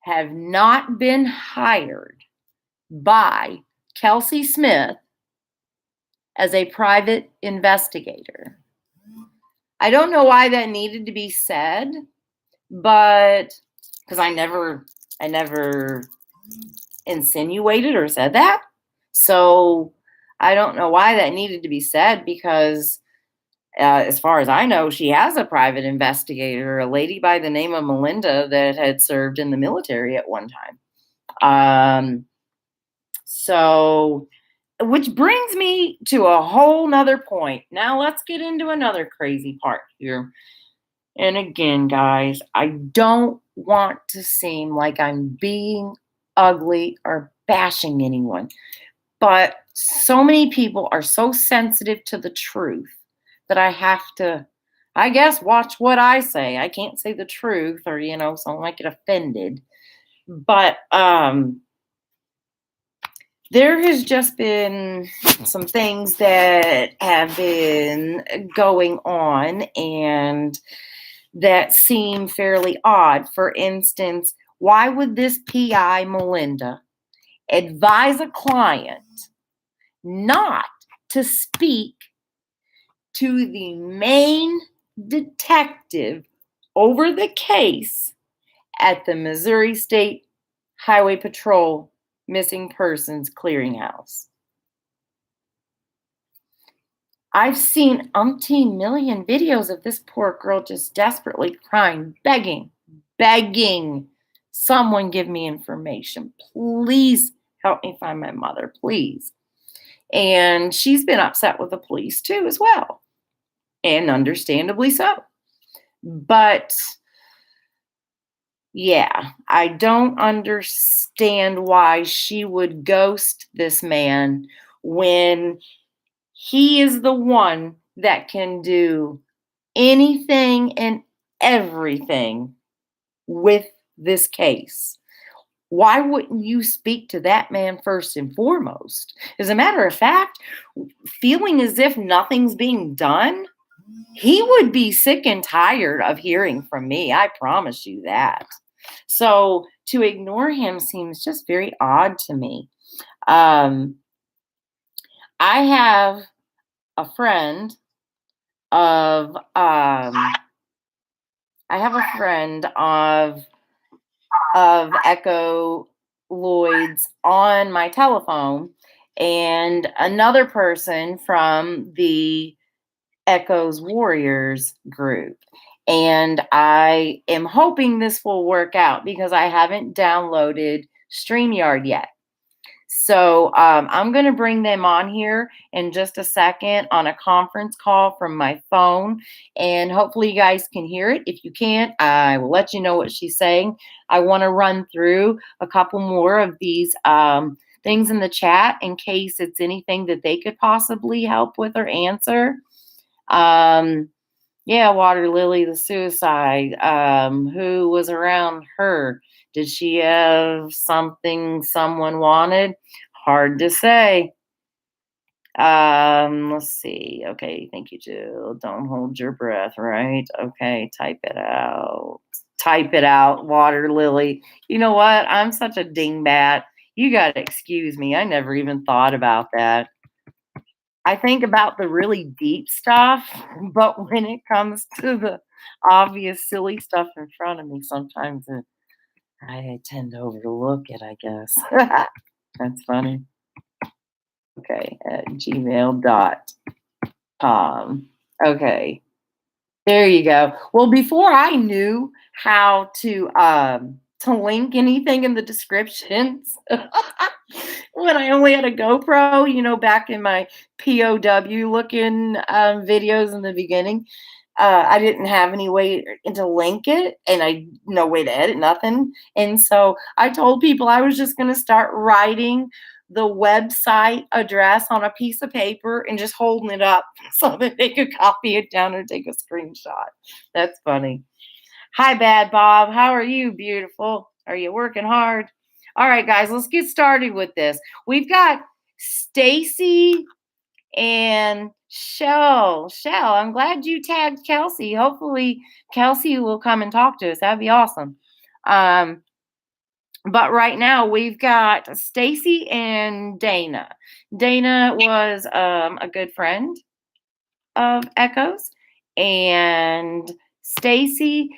S1: have not been hired by Kelsey Smith as a private investigator. I don't know why that needed to be said, but because I never insinuated or said that. So I don't know why that needed to be said, because as far as I know, she has a private investigator, a lady by the name of Melinda that had served in the military at one time. So, which brings me to a whole nother point. Now let's get into another crazy part here. And again, guys, I don't want to seem like I'm being ugly or bashing anyone, but so many people are so sensitive to the truth that I have to, I guess, watch what I say. I can't say the truth or, so I might get offended. But there has just been some things that have been going on and that seem fairly odd. For instance, why would this PI, Melinda, advise a client not to speak to the main detective over the case at the Missouri State Highway Patrol Missing Persons Clearinghouse? I've seen umpteen million videos of this poor girl just desperately crying, begging, someone give me information. Please help me find my mother, please. And she's been upset with the police too as well. And understandably so. But yeah, I don't understand why she would ghost this man when he is the one that can do anything and everything with this case. Why wouldn't you speak to that man first and foremost? As a matter of fact, feeling as if nothing's being done, he would be sick and tired of hearing from me. I promise you that. So to ignore him seems just very odd to me. I have a friend of Echo Lloyd's on my telephone, and another person from the Echo's Warriors group. And I am hoping this will work out because I haven't downloaded StreamYard yet. So I'm going to bring them on here in just a second on a conference call from my phone. And hopefully you guys can hear it. If you can't, I will let you know what she's saying. I want to run through a couple more of these things in the chat in case it's anything that they could possibly help with or answer. Yeah, Water Lily, the suicide. Who was around her? Did she have something someone wanted? Hard to say. Let's see. Okay, thank you, Jill. Don't hold your breath, right? Okay, type it out. Type it out, Water Lily. You know what? I'm such a dingbat. You gotta excuse me. I never even thought about that. I think about the really deep stuff, but when it comes to the obvious silly stuff in front of me, sometimes I tend to overlook it, I guess. That's funny. Okay, at gmail.com. Okay, there you go. Well, before I knew how to link anything in the descriptions, when I only had a GoPro, back in my POW looking videos in the beginning, I didn't have any way to link it, and I no way to edit nothing. And so I told people I was just going to start writing the website address on a piece of paper and just holding it up so that they could copy it down or take a screenshot. That's funny. Hi, Bad Bob. How are you, beautiful? Are you working hard? All right, guys, let's get started with this. We've got Stacy and Shell. I'm glad you tagged Kelsey. Hopefully, Kelsey will come and talk to us. That'd be awesome. But right now we've got Stacy and Dana. Dana was a good friend of Echo's, and Stacy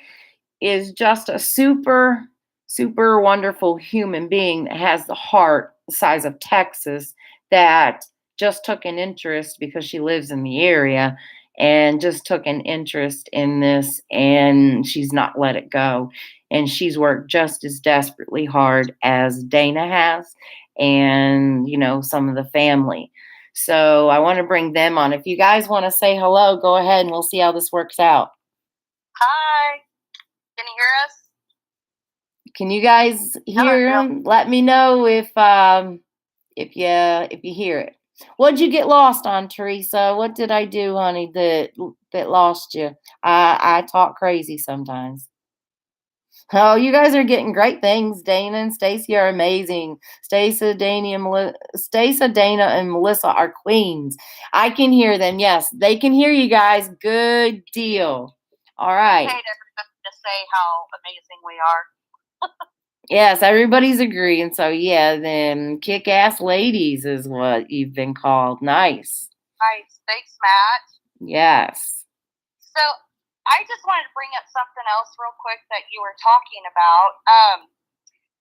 S1: is just a super, super wonderful human being that has the heart the size of Texas, that just took an interest because she lives in the area and just took an interest in this, and she's not let it go. And she's worked just as desperately hard as Dana has, and some of the family. So I want to bring them on. If you guys want to say hello, go ahead and we'll see how this works out.
S2: Hi. Can you hear us?
S1: Can you guys hear them? Let me know if you hear it. What'd you get lost on, Teresa? What did I do, honey, that lost you? I talk crazy sometimes. Oh, you guys are getting great things. Dana and Stacy are amazing. Stacey, Dana, and Melissa are queens. I can hear them. Yes, they can hear you guys. Good deal. All right.
S2: I hate everybody to say how amazing we are.
S1: Yes, everybody's agreeing. So yeah, then kick-ass ladies is what you've been called. Nice.
S2: Nice. Thanks, Matt.
S1: Yes.
S2: So I just wanted to bring up something else real quick that you were talking about.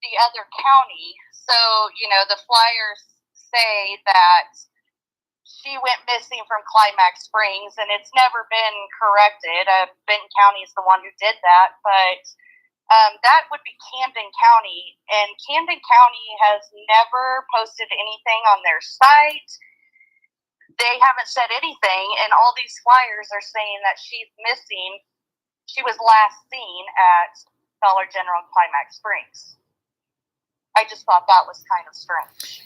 S2: The other county. So, the flyers say that she went missing from Climax Springs, and it's never been corrected. Benton County is the one who did that, but that would be Camden County, and Camden County has never posted anything on their site. They haven't said anything, and all these flyers are saying that she's missing. She was last seen at Dollar General in Climax Springs. I just thought that was kind of strange.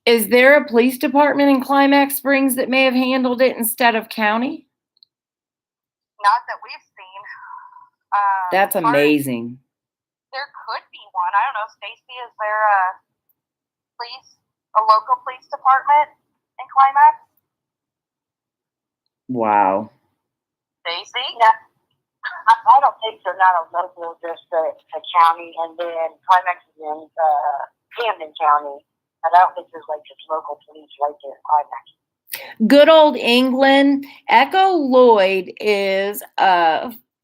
S1: Is there a police department in Climax Springs that may have handled it instead of county?
S2: Not that we've seen.
S1: That's amazing.
S2: There could be one. I don't know, Stacy, is there a local police department in Climax?
S1: Wow.
S2: Stacy?
S3: Yeah. I don't think so. Not a local, just a county, and then Climax is in Camden County. And I don't think there's just local police right there in Climax.
S1: Good old England. Echo Lloyd is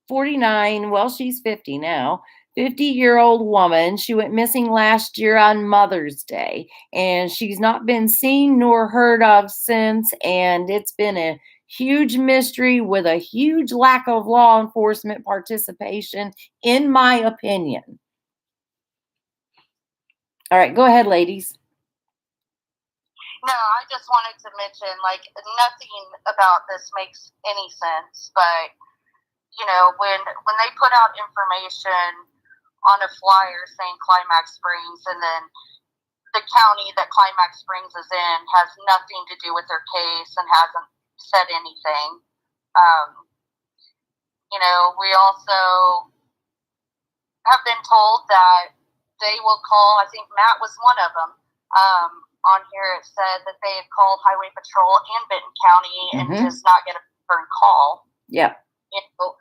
S1: 49. Well, she's 50 now. 50-year-old woman. She went missing last year on Mother's Day, and she's not been seen nor heard of since, and it's been a huge mystery with a huge lack of law enforcement participation, in my opinion. All right, go ahead, ladies.
S2: No, I just wanted to mention, like, nothing about this makes any sense, but, you know, when they put out information on a flyer saying Climax Springs, and then the county that Climax Springs is in has nothing to do with their case and hasn't said anything. You know, we also have been told that they will call, I think Matt was one of them. On here it said that they had called Highway Patrol and Benton County and just not get a return call.
S1: Yep.
S2: You know,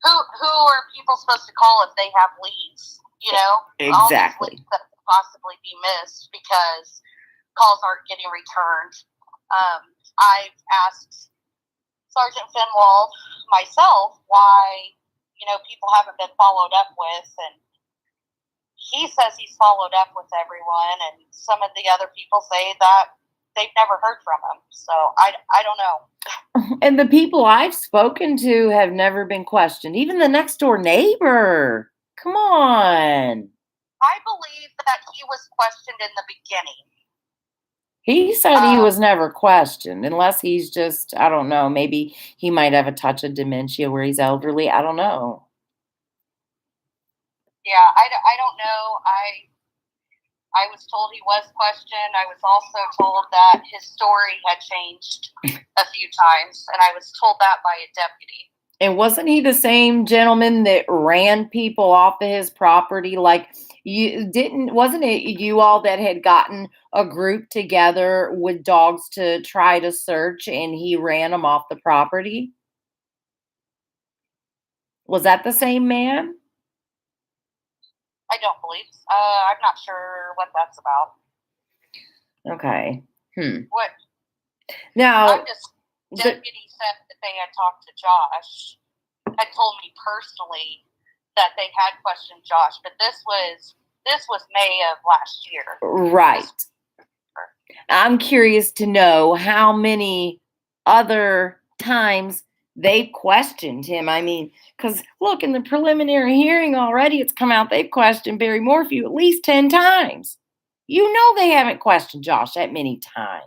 S2: who are people supposed to call if they have leads? You know,
S1: exactly.
S2: All these leads that could possibly be missed because calls aren't getting returned. I've asked Sergeant Finwald myself why, you know, people haven't been followed up with, and he says he's followed up with everyone, and some of the other people say that they've never heard from him. So I don't know.
S1: And the people I've spoken to have never been questioned. Even the next door neighbor. Come on.
S2: I believe that he was questioned in the beginning.
S1: He said he was never questioned, unless he's just, I don't know, maybe he might have a touch of dementia where he's elderly. I don't know.
S2: Yeah, I don't know. I was told he was questioned. I was also told that his story had changed a few times, and I was told that by a deputy.
S1: And wasn't he the same gentleman that ran people off of his property? Like, wasn't it you all that had gotten a group together with dogs to try to search, and he ran them off the property? Was that the same man?
S2: I don't believe so. I'm not sure what that's about.
S1: Okay.
S2: What?
S1: Now,
S2: deputy said that they had talked to Josh, had told me personally that they had questioned Josh, but this was May of last year.
S1: Right. I'm curious to know how many other times they questioned him. I mean, because look, in the preliminary hearing already, it's come out they've questioned Barry Morphew at least 10 times. You know they haven't questioned Josh that many times.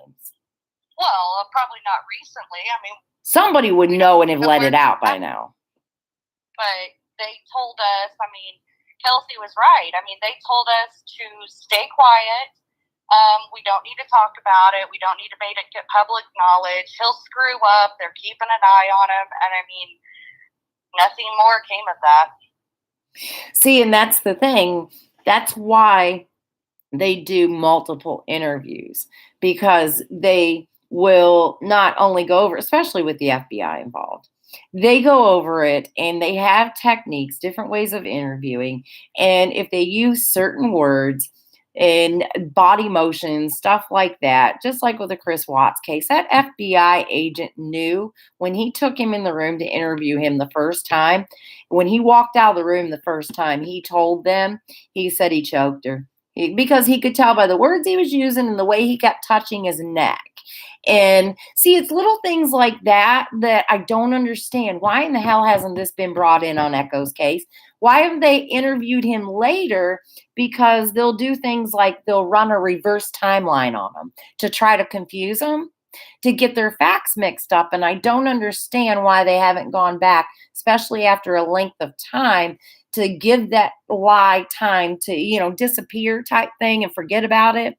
S2: Well, probably not recently. I mean,
S1: somebody would know and have let it out by now.
S2: But they told us, I mean, Kelsey was right. I mean, they told us to stay quiet. We don't need to talk about it. We don't need to make it get public knowledge. He'll screw up. They're keeping an eye on him. And I mean, nothing more came of that.
S1: See, and that's the thing. That's why they do multiple interviews, because they will not only go over, especially with the FBI involved, they go over it and they have techniques, different ways of interviewing. And if they use certain words and body motion, stuff like that, just like with the Chris Watts case, that FBI agent knew when he took him in the room to interview him the first time. When he walked out of the room the first time, he told them, he said he choked her. Because he could tell by the words he was using and the way he kept touching his neck. And see, it's little things like that that I don't understand. Why in the hell hasn't this been brought in on Echo's case? Why haven't they interviewed him later? Because they'll do things like they'll run a reverse timeline on him to try to confuse him, to get their facts mixed up. And I don't understand why they haven't gone back, especially after a length of time, to give that lie time to, disappear type thing and forget about it,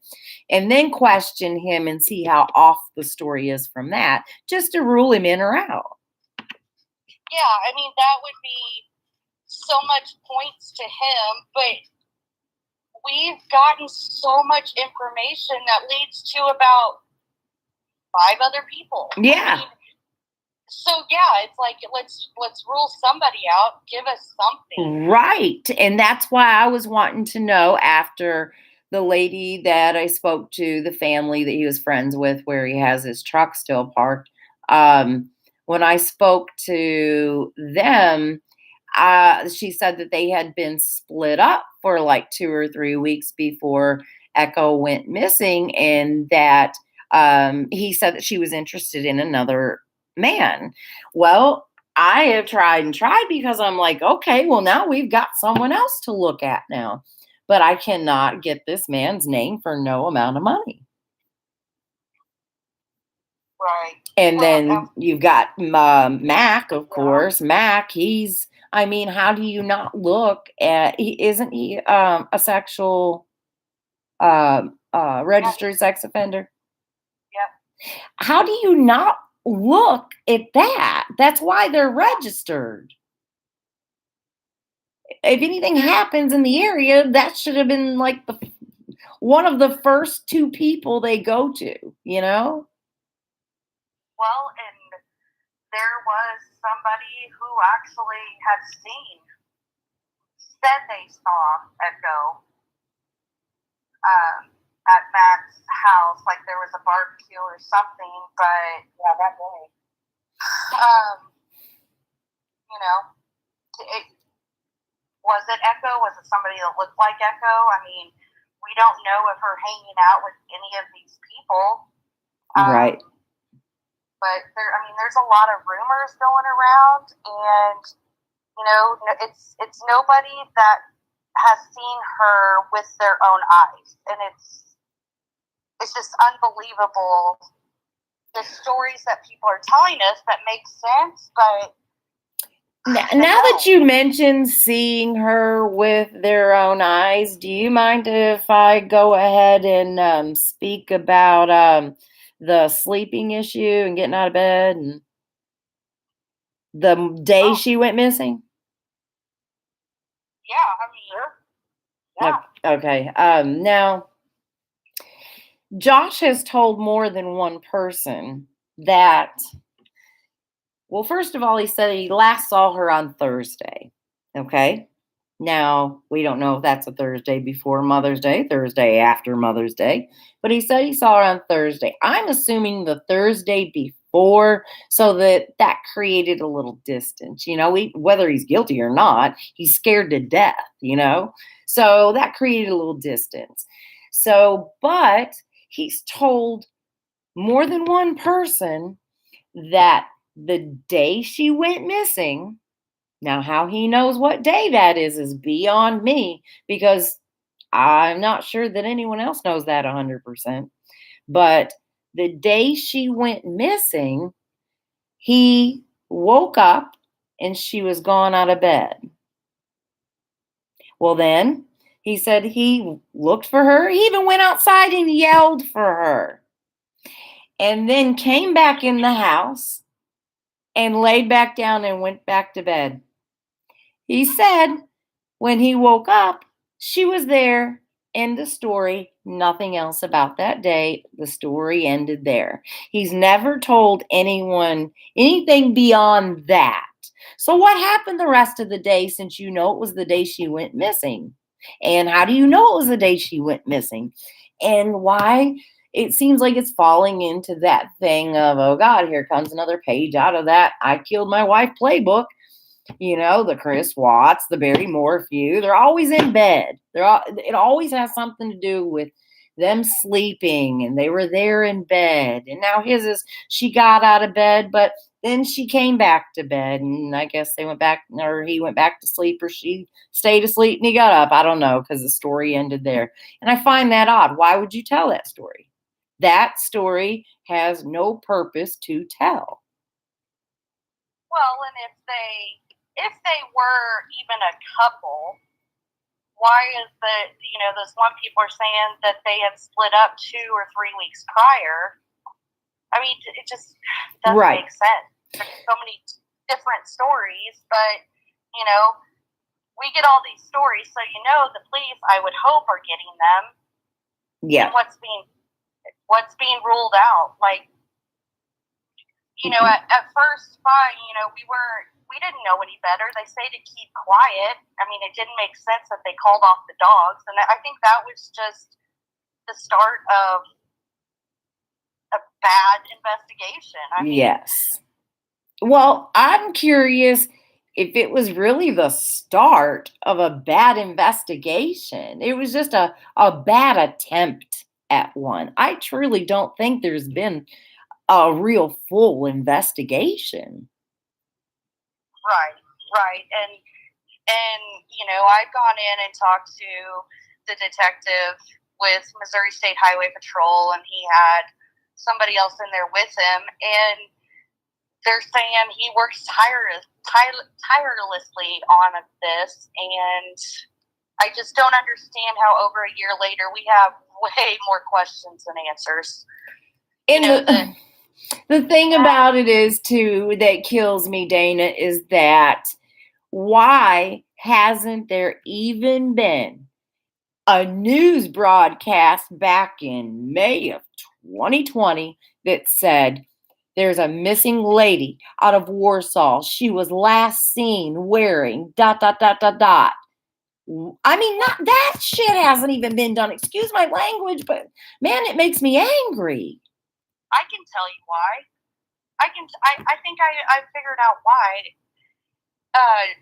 S1: and then question him and see how off the story is from that, just to rule him in or out.
S2: Yeah, I mean, that would be so much points to him, but we've gotten so much information that leads to about 5 other people.
S1: Yeah.
S2: I mean, so yeah, it's like let's rule somebody out. Give us something.
S1: Right, and that's why I was wanting to know, after the lady that I spoke to, the family that he was friends with, where he has his truck still parked. When I spoke to them, she said that they had been split up for like 2 or 3 weeks before Echo went missing, and that he said that she was interested in another man. Well, I have tried and tried, because I'm like, okay, well, now we've got someone else to look at now. But I cannot get this man's name for no amount of money.
S2: Right.
S1: And
S2: Well,
S1: then you've got Mac, of course. Mac, how do you not look at, isn't he a sexual, registered sex offender?
S2: Yep.
S1: How do you not look at that? That's why they're registered. If anything happens in the area, that should have been like one of the first two people they go to, you know?
S2: Well, and there was somebody who actually said they saw Echo at Mac's house, like there was a barbecue or something, but
S3: Yeah, that day.
S2: You know, was it Echo? Was it somebody that looked like Echo? I mean, we don't know if her hanging out with any of these people.
S1: Right.
S2: But there's a lot of rumors going around, and it's nobody that has seen her with their own eyes, and it's just unbelievable the stories that people are telling us that make sense, but
S1: now that you mentioned seeing her with their own eyes, do you mind if I go ahead and speak about the sleeping issue and getting out of bed and the day she went missing?
S2: Yeah.
S1: Okay. Now, Josh has told more than one person that, well, first of all, he said he last saw her on Thursday. Okay. Now, we don't know if that's a Thursday before Mother's Day, Thursday after Mother's Day, but he said he saw her on Thursday. I'm assuming the Thursday before, so that created a little distance. Whether he's guilty or not, he's scared to death, so that created a little distance. So, but he's told more than one person that the day she went missing, now how he knows what day that is beyond me, because I'm not sure that anyone else knows that 100%. But the day she went missing, he woke up and she was gone out of bed. Well, then he said he looked for her. He even went outside and yelled for her. And then came back in the house and laid back down and went back to bed. He said when he woke up, she was there. End of story. Nothing else about that day. The story ended there. He's never told anyone anything beyond that. So what happened the rest of the day, since it was the day she went missing? And how do you know it was the day she went missing? And why? It seems like it's falling into that thing of, oh God, here comes another page out of that I Killed My Wife playbook. The Chris Watts, the Barry Morphew, they're always in bed. It always has something to do with them sleeping, and they were there in bed. And now his is she got out of bed, but then she came back to bed, and I guess they went back, or he went back to sleep, or she stayed asleep and he got up. I don't know, because the story ended there. And I find that odd. Why would you tell that story? That story has no purpose to tell.
S2: Well, and if they were even a couple, why is that, those one people are saying that they had split up 2 or 3 weeks prior? I mean, it just doesn't make sense. There's so many different stories, but, we get all these stories, so the police, I would hope, are getting them.
S1: Yeah.
S2: And what's being ruled out, like, at first, fine, we didn't know any better. They say to keep quiet. I mean, it didn't make sense that they called off the dogs. And I think that was just the start of a bad investigation.
S1: Yes. Well, I'm curious if it was really the start of a bad investigation. It was just a bad attempt at one. I truly don't think there's been a real full investigation.
S2: Right. And I've gone in and talked to the detective with Missouri State Highway Patrol, and he had somebody else in there with him, and they're saying he works tirelessly on this, and I just don't understand how over a year later we have way more questions than answers.
S1: And the thing about it is, too, that kills me, Dana, is that why hasn't there even been a news broadcast back in May of 2020 that said there's a missing lady out of Warsaw. She was last seen wearing ... I mean, not that shit hasn't even been done. Excuse my language, but man, it makes me angry.
S2: I can tell you why. I think I figured out why.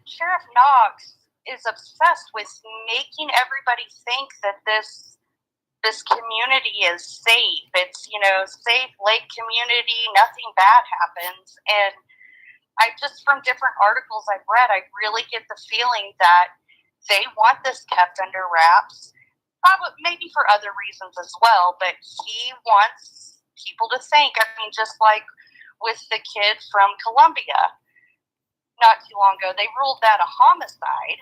S2: Sheriff Knox is obsessed with making everybody think that this community is safe. It's, safe lake community, nothing bad happens. And I just, from different articles I've read, I really get the feeling that they want this kept under wraps, probably maybe for other reasons as well, but he wants people to think, just like with the kid from Colombia not too long ago, they ruled that a homicide.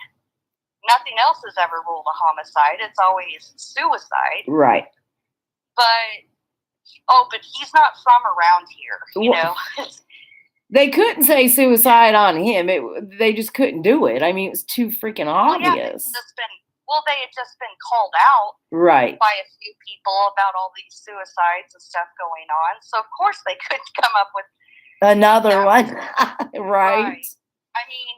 S2: Nothing else has ever ruled a homicide. It's always suicide.
S1: Right.
S2: But he's not from around here,
S1: They couldn't say suicide on him. They just couldn't do it. I mean, it was too freaking obvious.
S2: They had just been called out
S1: right
S2: by a few people about all these suicides and stuff going on. So, of course, they couldn't come up with
S1: another one. Right.
S2: I mean,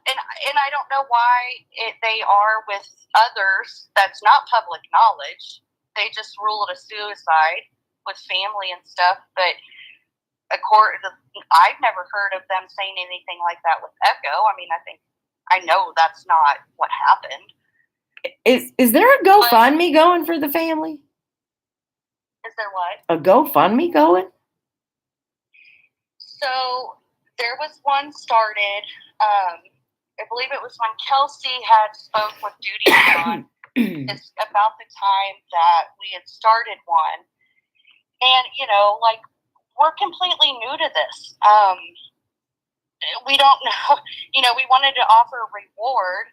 S2: and I don't know why they are with others. That's not public knowledge. They just rule it a suicide with family and stuff. But I've never heard of them saying anything like that with Echo. I know that's not what happened.
S1: Is there a GoFundMe going for the family?
S2: Is there what?
S1: A GoFundMe going?
S2: So there was one started. I believe it was when Kelsey had spoke with Duty on. It's about the time that we had started one, and we're completely new to this. We don't know. We wanted to offer a reward,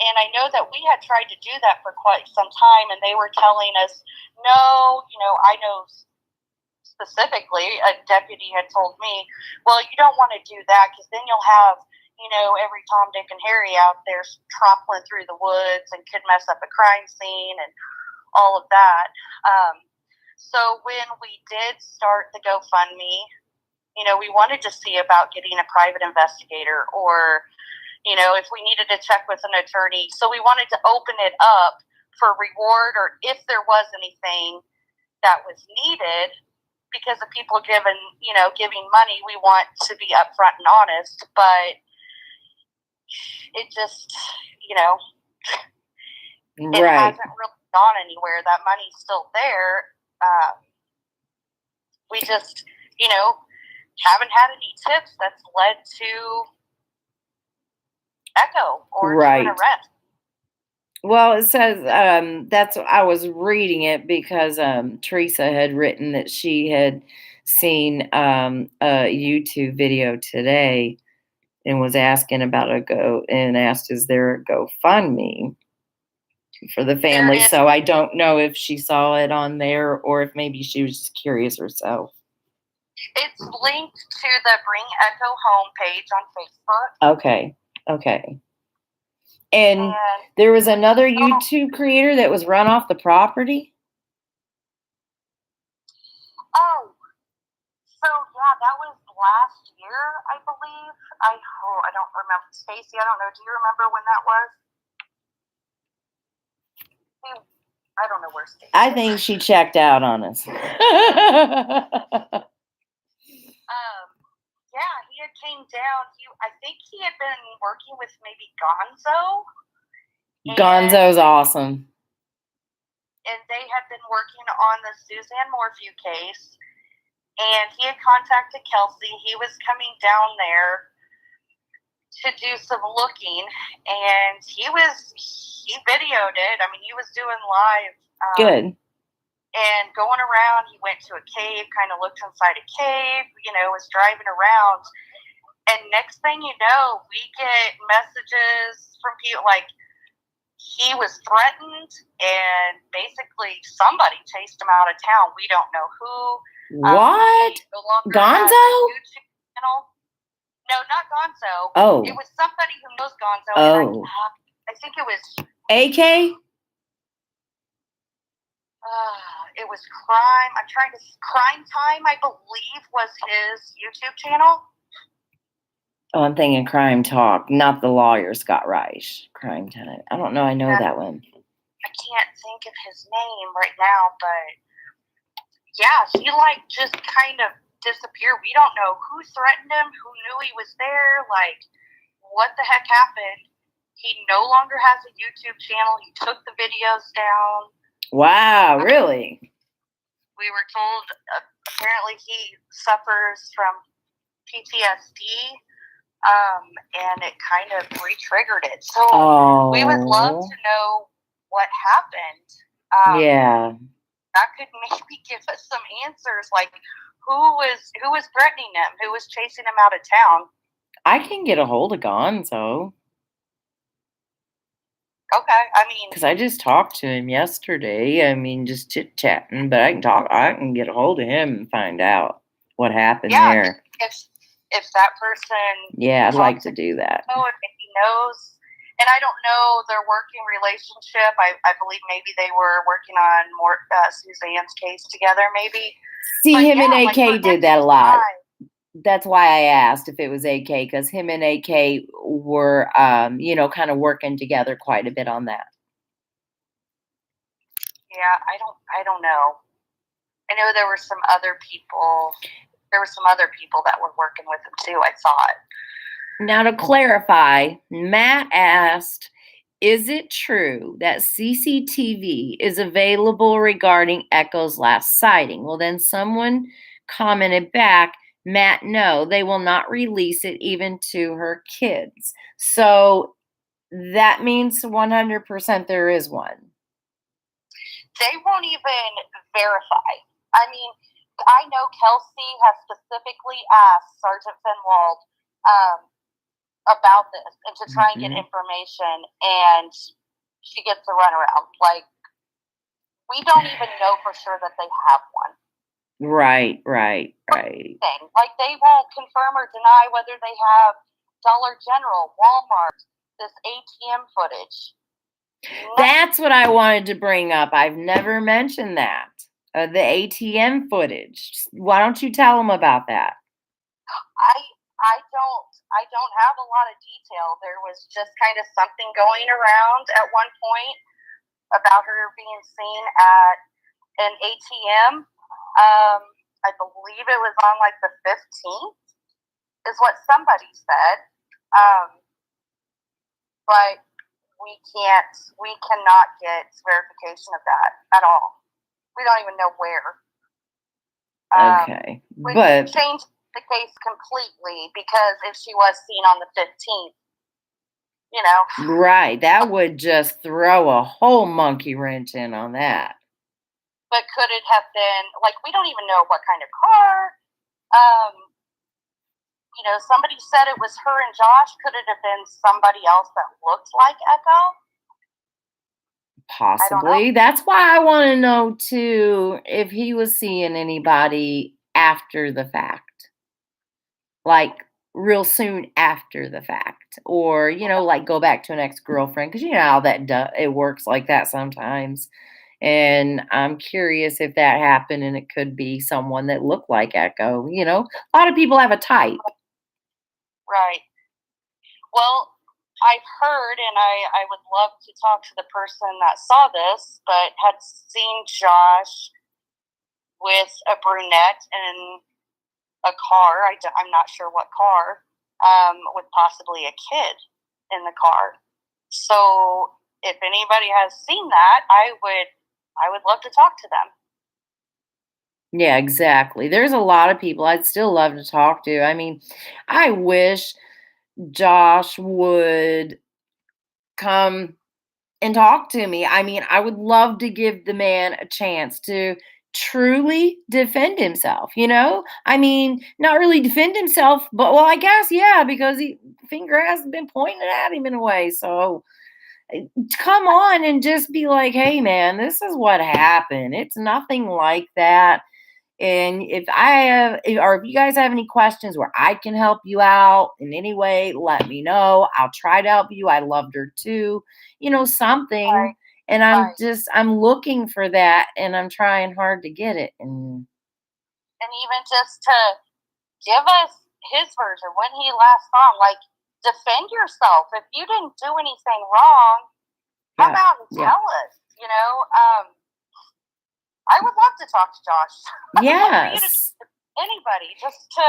S2: and I know that we had tried to do that for quite some time, and they were telling us, no, I know specifically, a deputy had told me, well, you don't want to do that because then you'll have, every Tom, Dick, and Harry out there trampling through the woods and could mess up a crime scene and all of that. So when we did start the GoFundMe, we wanted to see about getting a private investigator or, if we needed to check with an attorney. So we wanted to open it up for reward, or if there was anything that was needed, because of people giving money, we want to be upfront and honest, but it just, it hasn't really gone anywhere. That money's still there. We just, haven't had any tips that's led to Echo or to an arrest.
S1: Well, it says I was reading it because Teresa had written that she had seen a YouTube video today and was asking about asked, is there a GoFundMe for the family? So I don't know if she saw it on there or if maybe she was just curious herself.
S2: It's linked to the Bring Echo Home page on Facebook.
S1: Okay. And there was another YouTube creator that was run off the property?
S2: Oh, so yeah, that was last year, I believe. I don't remember. Stacy, I don't know. Do you remember when that was? I don't know where Stacy is.
S1: I think she checked out on us.
S2: Yeah, he had came down. I think he had been working with maybe Gonzo.
S1: Gonzo's awesome.
S2: And they had been working on the Suzanne Morphew case. And he had contacted Kelsey. He was coming down there to do some looking. And he videoed it. He was doing live.
S1: Good.
S2: And going around, he went to a cave, kind of looked inside a cave, was driving around. And next thing you know, we get messages from people like he was threatened, and basically somebody chased him out of town. We don't know who.
S1: What?
S2: No longer
S1: Gonzo?
S2: has a YouTube channel. No, not Gonzo.
S1: Oh.
S2: It was somebody who knows Gonzo.
S1: Oh.
S2: I think it was
S1: AK?
S2: It was Crime. Crime Time, I believe, was his YouTube channel.
S1: Oh, I'm thinking Crime Talk, not the lawyer Scott Reich. Crime Time. I don't know. I know that one.
S2: I can't think of his name right now, but yeah, he just kind of disappeared. We don't know who threatened him, who knew he was there, what the heck happened. He no longer has a YouTube channel. He took the videos down.
S1: Wow, really?
S2: We were told apparently he suffers from PTSD, and it kind of re-triggered it. So we would love to know what happened.
S1: Yeah.
S2: That could maybe give us some answers, like who was threatening him, who was chasing him out of town.
S1: I can get a hold of Gonzo.
S2: Okay,
S1: because I just talked to him yesterday. Just chit chatting, but I can get a hold of him and find out what happened there.
S2: If that person,
S1: yeah, I'd like to do that.
S2: If he knows, and I don't know their working relationship. I believe maybe they were working on more Suzanne's case together. Maybe.
S1: See, him and AK did that a lot. That's why I asked if it was AK, because him and AK were, kind of working together quite a bit on that.
S2: Yeah, I don't know. I know there were some other people. There were some other people that were working with him too, I thought.
S1: Now, to clarify, Matt asked, is it true that CCTV is available regarding Echo's last sighting? Well, then someone commented back, Matt, no, they will not release it even to her kids. So that means 100% there is one.
S2: They won't even verify. I know Kelsey has specifically asked Sergeant Finwald about this and to try and get information, and she gets a runaround. We don't even know for sure that they have one.
S1: Right.
S2: They won't confirm or deny whether they have Dollar General, Walmart, this ATM footage.
S1: That's what I wanted to bring up. I've never mentioned that. The ATM footage. Why don't you tell them about that?
S2: I don't have a lot of detail. There was just kind of something going around at one point about her being seen at an ATM. I believe it was on the 15th, is what somebody said. But we cannot get verification of that at all. We don't even know where.
S1: Okay, but
S2: change the case completely, because if she was seen on the 15th,
S1: right, that would just throw a whole monkey wrench in on that.
S2: But could it have been we don't even know what kind of car? Somebody said it was her and Josh. Could it have been somebody else that looked like Echo?
S1: Possibly. That's why I want to know too if he was seeing anybody after the fact, real soon after the fact, or go back to an ex-girlfriend, because how that it works like that sometimes. And I'm curious if that happened, and it could be someone that looked like Echo. A lot of people have a type.
S2: Right. Well, I've heard, and I would love to talk to the person that saw this, but had seen Josh with a brunette in a car. I'm not sure what car, with possibly a kid in the car. So if anybody has seen that, I would love to talk to them.
S1: Yeah, exactly. There's a lot of people I'd still love to talk to. I wish Josh would come and talk to me. I mean, I would love to give the man a chance to truly defend himself, you know? I mean, not really defend himself, but well, I guess yeah, because he finger has been pointed at him in a way. So come on and just be like, "Hey man, this is what happened. It's nothing like that." And if I have, or if you guys have any questions where I can help you out in any way, let me know. I'll try to help you. I loved her too, something.
S2: Right,
S1: And
S2: right.
S1: I'm looking for that and I'm trying hard to get it. And
S2: And even just to give us his version when he last saw him, like, defend yourself. If you didn't do anything wrong, come
S1: yeah,
S2: out and
S1: yeah,
S2: tell us, I would love to talk to Josh. I would love for you to
S1: yes.
S2: anybody just to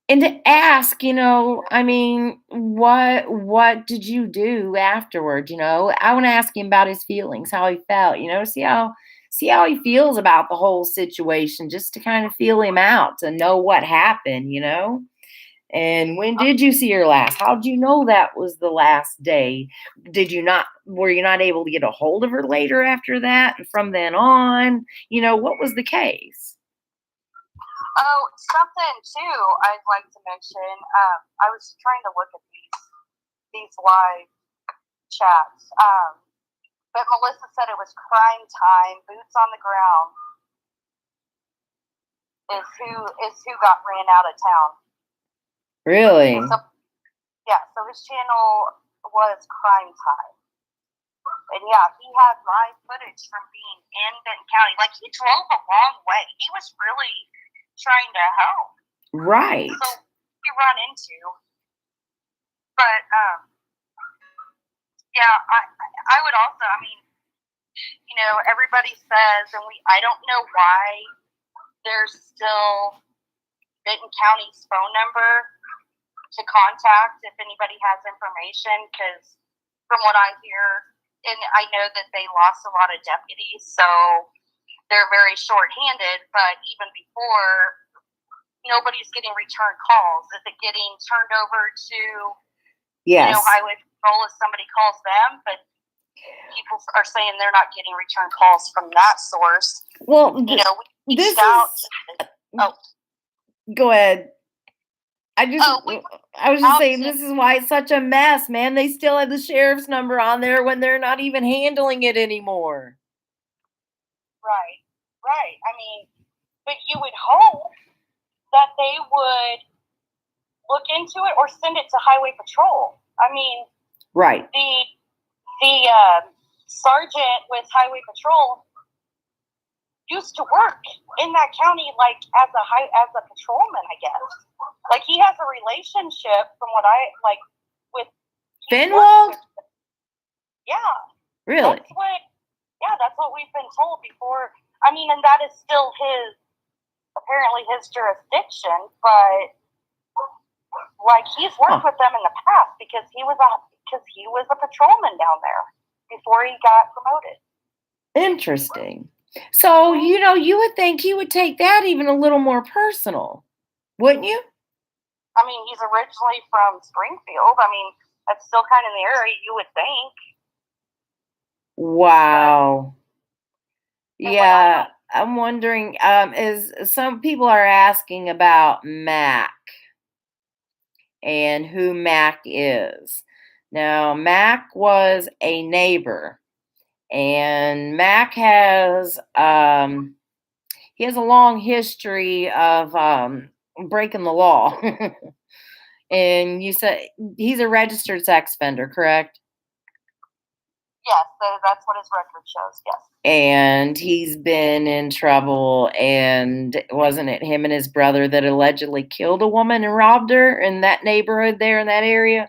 S1: And to ask, I mean, what did you do afterward? I want to ask him about his feelings, how he felt, see how he feels about the whole situation, just to kind of feel him out, to know what happened. And when did you see her last? How did you know that was the last day? Were you not able to get a hold of her later after that? And from then on, what was the case?
S2: Oh, something too I'd like to mention. I was trying to look at these live chats. But Melissa said it was crime time. Boots on the ground is who got ran out of town.
S1: Really?
S2: So, yeah, so his channel was Crime Time. And yeah, he had live footage from being in Benton County. Like, he drove a long way. He was really trying to help.
S1: Right.
S2: So we run into. But yeah, I would also, I mean, everybody says, and I don't know why there's still Benton County's phone number to contact if anybody has information, because from what I hear, and I know that they lost a lot of deputies, so they're very short-handed, but even before, nobody's getting return calls. Is it getting turned over to,
S1: Yes.
S2: highway patrol if somebody calls them? But people are saying they're not getting return calls from that source.
S1: Well,
S2: we reached out.
S1: Go ahead. I was just saying, this is why it's such a mess, man. They still have the sheriff's number on there when they're not even handling it anymore.
S2: Right. I mean, but you would hope that they would look into it or send it to highway patrol. I mean,
S1: right.
S2: The sergeant with highway patrol used to work in that county, like as a patrolman, I guess. Like, he has a relationship, from what with
S1: Finwald.
S2: Yeah.
S1: Really?
S2: That's what we've been told before. I mean, and that is still apparently his jurisdiction, but like, he's worked with them in the past because he was a patrolman down there before he got promoted.
S1: Interesting. So, you would think he would take that even a little more personal, wouldn't you?
S2: I mean, he's originally from Springfield. I mean, that's still kind of in the area, you would think.
S1: Wow. Yeah, I'm wondering, some people are asking about Mac and who Mac is. Now, Mac was a neighbor, and Mac has he has a long history of breaking the law. And you said he's a registered sex offender, correct?
S2: Yes, that's what his record shows, yes.
S1: And he's been in trouble, and wasn't it him and his brother that allegedly killed a woman and robbed her in that neighborhood there in that area?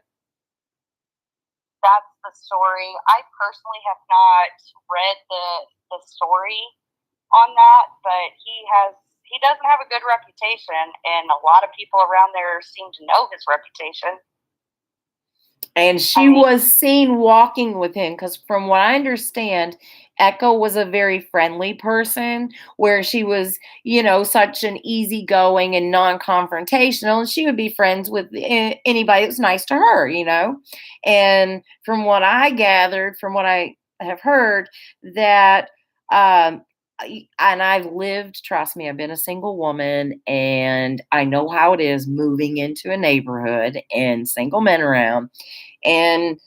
S2: That's the story. I personally have not read the story on that, but he doesn't have a good reputation, and a lot of people around there seem to know his reputation.
S1: And she was seen walking with him, because from what I understand, Echo was a very friendly person, where she was, such an easygoing and non-confrontational, and she would be friends with anybody that was nice to her, And from what I gathered, from what I have heard that, and I've lived, trust me, I've been a single woman and I know how it is moving into a neighborhood and single men around. And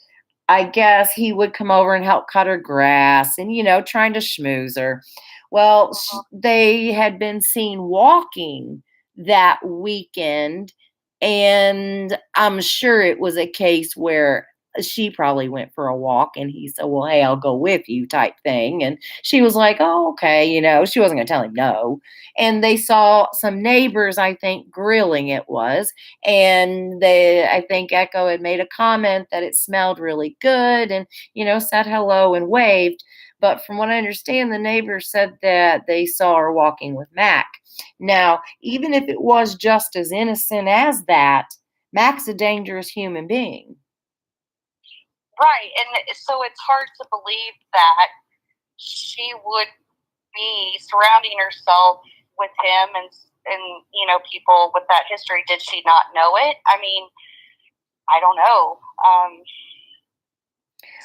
S1: I guess he would come over and help cut her grass and, trying to schmooze her. Well,
S2: Mhm.
S1: they had been seen walking that weekend, and I'm sure it was a case where she probably went for a walk and he said, "Well, hey, I'll go with you," type thing. And she was like, "Oh, okay." She wasn't going to tell him no. And they saw some neighbors, I think, grilling it was. And I think Echo had made a comment that it smelled really good and, said hello and waved. But from what I understand, the neighbors said that they saw her walking with Mac. Now, even if it was just as innocent as that, Mac's a dangerous human being.
S2: Right, and so it's hard to believe that she would be surrounding herself with him and people with that history. Did she not know it? I mean, I don't know.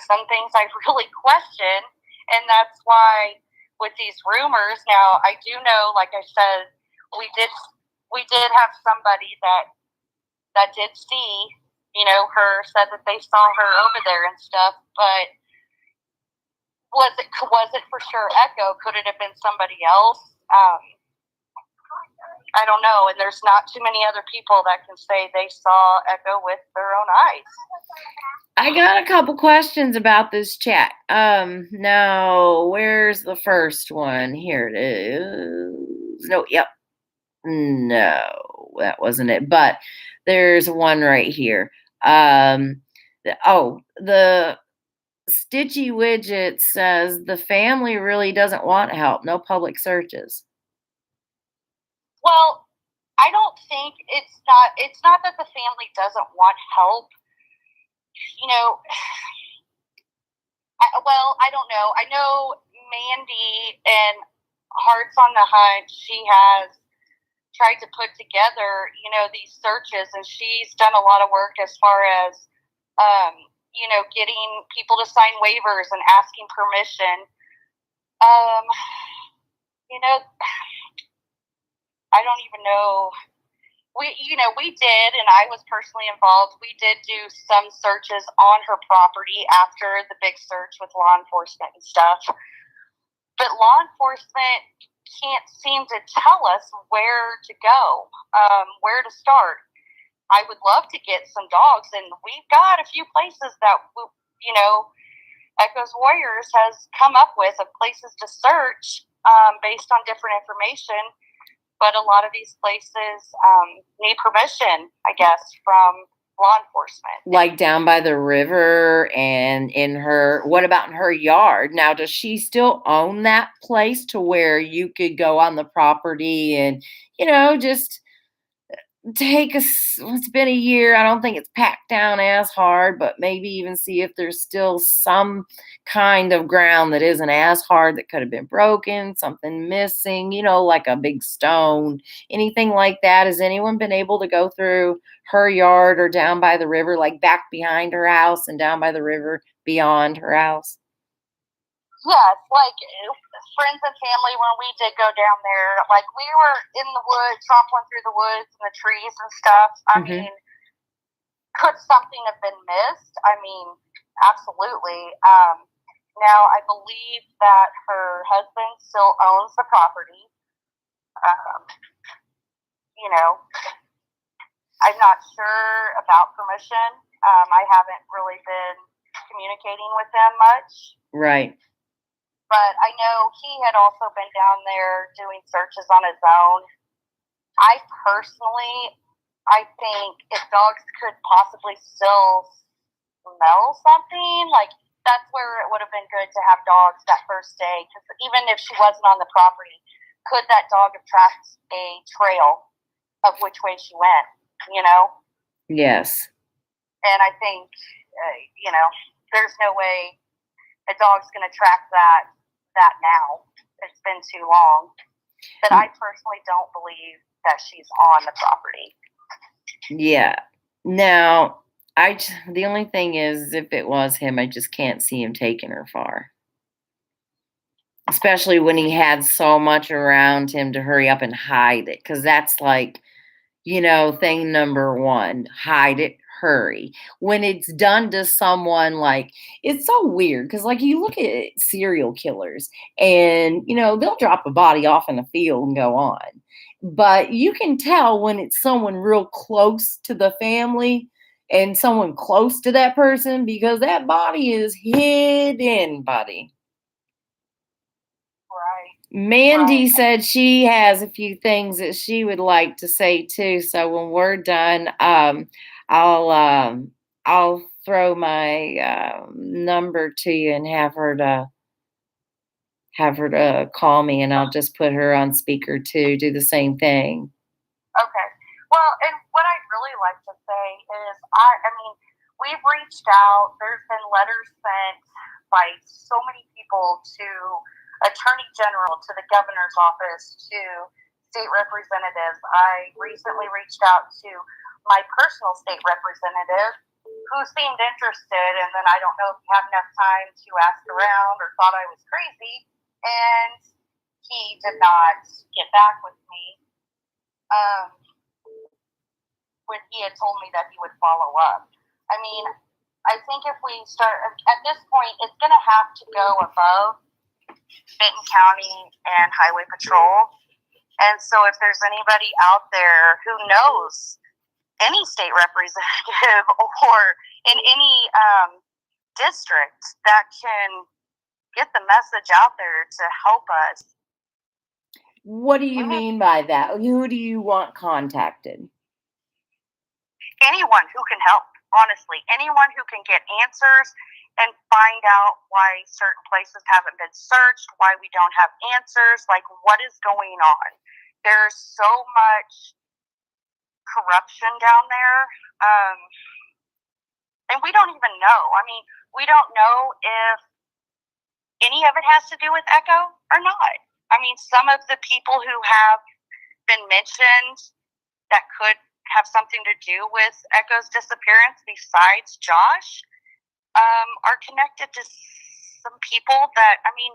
S2: Some things I really question, and that's why with these rumors. Now, I do know, like I said, we did have somebody that did see, her, said that they saw her over there and stuff, but was it for sure Echo? Could it have been somebody else? I don't know, and there's not too many other people that can say they saw Echo with their own eyes.
S1: I got a couple questions about this chat. No, where's the first one? Here it is. No, yep. No, that wasn't it. But there's one right here. The Stitchy Widget says the family really doesn't want help. No public searches.
S2: Well, I don't think it's not that the family doesn't want help. I don't know. I know Mandy and Hearts on the Hunt, she has tried to put together, these searches, and she's done a lot of work as far as, getting people to sign waivers and asking permission. Um, I don't even know. We did, and I was personally involved. We did do some searches on her property after the big search with law enforcement and stuff. But law enforcement can't seem to tell us where to go, where to start. I would love to get some dogs, and we've got a few places that, Echo's Warriors has come up with of places to search based on different information. But a lot of these places need permission, I guess, from law enforcement.
S1: Like down by the river and what about in her yard? Now, does she still own that place to where you could go on the property and, just it's been a year. I don't think it's packed down as hard, but maybe even see if there's still some kind of ground that isn't as hard that could have been broken, something missing, like a big stone, anything like that. Has anyone been able to go through her yard or down by the river, like back behind her house and down by the river beyond her house?
S2: Yes, like friends and family, when we did go down there, like we were in the woods, trampling through the woods and the trees and stuff. I mean, could something have been missed? I mean, absolutely. Now, I believe that her husband still owns the property. I'm not sure about permission. I haven't really been communicating with them much.
S1: Right.
S2: But I know he had also been down there doing searches on his own. I think if dogs could possibly still smell something, like that's where it would have been good to have dogs that first day. Because even if she wasn't on the property, could that dog have tracked a trail of which way she went?
S1: Yes.
S2: And I think, there's no way a dog's going to track that now. It's been too long. But I personally don't believe that she's on the property.
S1: Yeah. Now, the only thing is, if it was him, I just can't see him taking her far. especially when he had so much around him to hurry up and hide it. Because that's like, thing number one, hide it, hurry. When it's done to someone, like, it's so weird because, like, you look at serial killers and, they'll drop a body off in a field and go on. But you can tell when it's someone real close to the family and someone close to that person because that body is hidden, buddy.
S2: Right.
S1: Mandy said she has a few things that she would like to say too. So when we're done, I'll throw my number to you and have her to call me, and I'll just put her on speaker too. Do the same thing.
S2: Okay. Well, and what I'd really like to say is, I mean, we've reached out. There's been letters sent by so many people to Attorney General, to the governor's office, to state representatives. I recently reached out to my personal state representative, who seemed interested, and then I don't know if he had enough time to ask around or thought I was crazy, and he did not get back with me when he had told me that he would follow up. I mean, I think if we start, at this point, it's going to have to go above Benton County and Highway Patrol. And so if there's anybody out there who knows any state representative or in any district that can get the message out there to help us.
S1: What do you mean by that? Who do you want contacted?
S2: Anyone who can help, honestly. Anyone who can get answers and find out why certain places haven't been searched, why we don't have answers, like what is going on. There's so much corruption down there, and we don't even know. I mean, we don't know if any of it has to do with Echo or not. I mean, some of the people who have been mentioned that could have something to do with Echo's disappearance besides Josh are connected to some people that, I mean,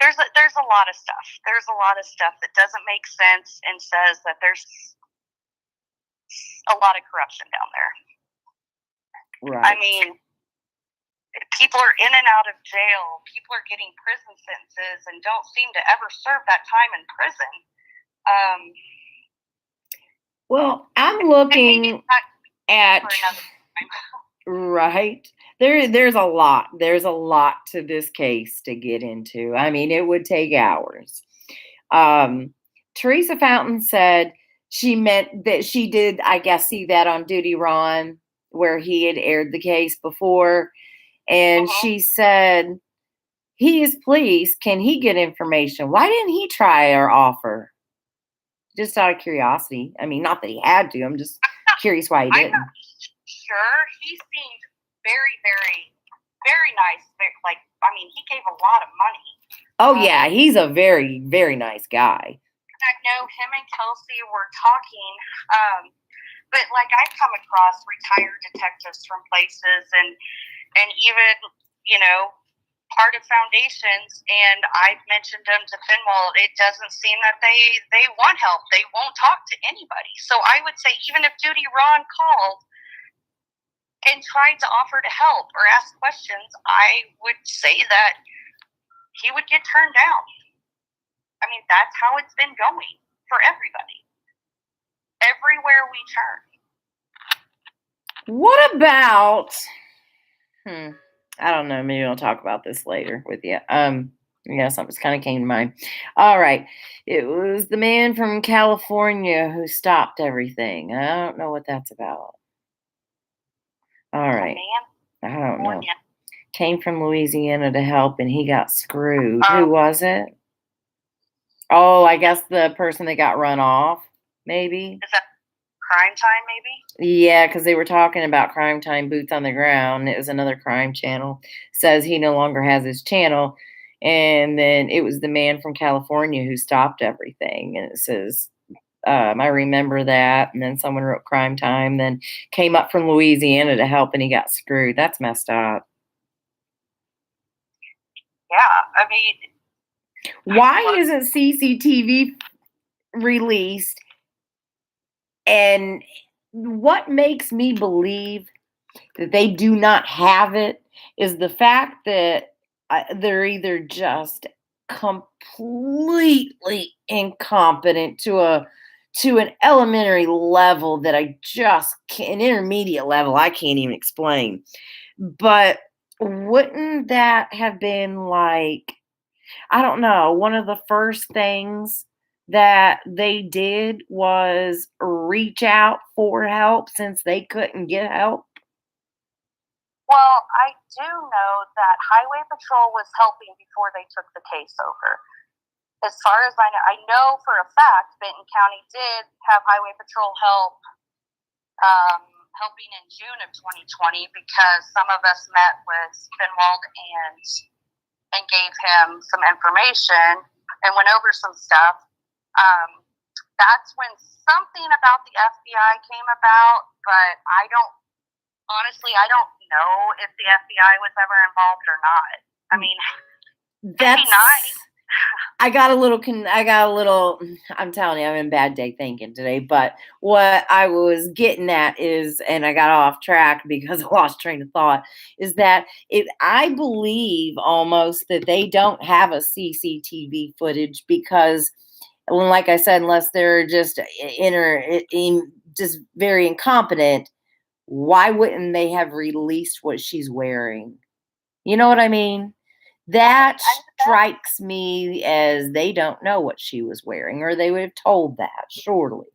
S2: there's a lot of stuff. There's a lot of stuff that doesn't make sense and says that there's a lot of corruption down there.
S1: Right.
S2: I mean, people are in and out of jail. People are getting prison sentences and don't seem to ever serve that time in prison.
S1: Well, I'm looking at right. There's a lot. There's a lot to this case to get into. I mean, it would take hours. Teresa Fountain said she meant that she did, I guess, see that on Duty Ron, where he had aired the case before. And she said, he is police. Can he get information? Why didn't he try or offer? Just out of curiosity. I mean, not that he had to. I'm just curious why he didn't.
S2: I'm not sure. He seemed very, very, very nice. Like, I mean, he gave a lot of money.
S1: Oh, yeah. He's a very, very nice guy.
S2: I know him and Kelsey were talking, but like I come across retired detectives from places and even, you know, part of foundations, and I've mentioned them to Finwell. It doesn't seem that they want help. They won't talk to anybody. So I would say even if Duty Ron called and tried to offer to help or ask questions, I would say that he would get turned down. I mean, that's how it's been going for everybody. Everywhere we turn.
S1: What about, I don't know, maybe I'll talk about this later with you. Yeah, something's kind of came to mind. All right. It was the man from California who stopped everything. I don't know what that's about. All right. I don't know. Came from Louisiana to help and he got screwed. Who was it? Oh, I guess the person that got run off, maybe.
S2: Is that Crime Time, maybe?
S1: Yeah, because they were talking about Crime Time, Boots on the Ground. It was another crime channel. Says he no longer has his channel. And then it was the man from California who stopped everything. And it says, I remember that. And then someone wrote Crime Time, then came up from Louisiana to help and he got screwed. That's messed up.
S2: Yeah, I mean,
S1: Why isn't CCTV released? And what makes me believe that they do not have it is the fact that they're either just completely incompetent to an elementary level that I just can't, an intermediate level I can't even explain. But wouldn't that have been like, I don't know, one of the first things that they did was reach out for help since they couldn't get help?
S2: well, I do know that Highway Patrol was helping before they took the case over. As far as I know for a fact Benton County did have Highway Patrol help helping in June of 2020 because some of us met with Finwald and gave him some information and went over some stuff. That's when something about the FBI came about, but I don't know if the FBI was ever involved or not. I mean, that'd be nice.
S1: I got a little, I'm telling you, I'm in bad day thinking today, but what I was getting at is, and I got off track because I lost train of thought, is that I believe almost that they don't have a CCTV footage because, like I said, unless they're just just very incompetent, why wouldn't they have released what she's wearing? You know what I mean? That strikes me as they don't know what she was wearing, or they would have told that, surely.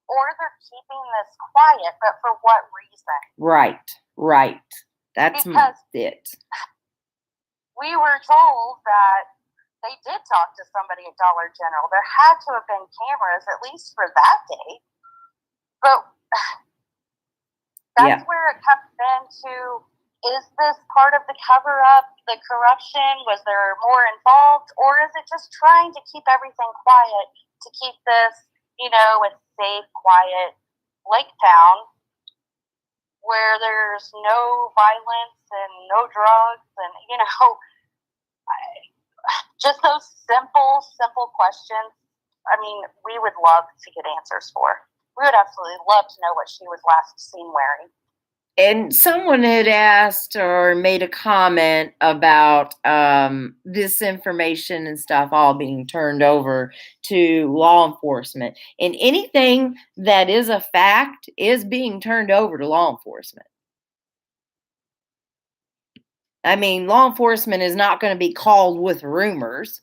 S2: Or they're keeping this quiet, but for what reason?
S1: Right. That's
S2: because
S1: it.
S2: We were told that they did talk to somebody at Dollar General. There had to have been cameras, at least for that day. But that's where it comes into, is this part of the cover-up, the corruption? Was there more involved? Or is it just trying to keep everything quiet, to keep this, a safe, quiet lake town where there's no violence and no drugs and, just those simple questions. I mean, we would love to get answers for. We would absolutely love to know what she was last seen wearing.
S1: And someone had asked or made a comment about this information and stuff all being turned over to law enforcement. And anything that is a fact is being turned over to law enforcement. I mean, law enforcement is not going to be called with rumors,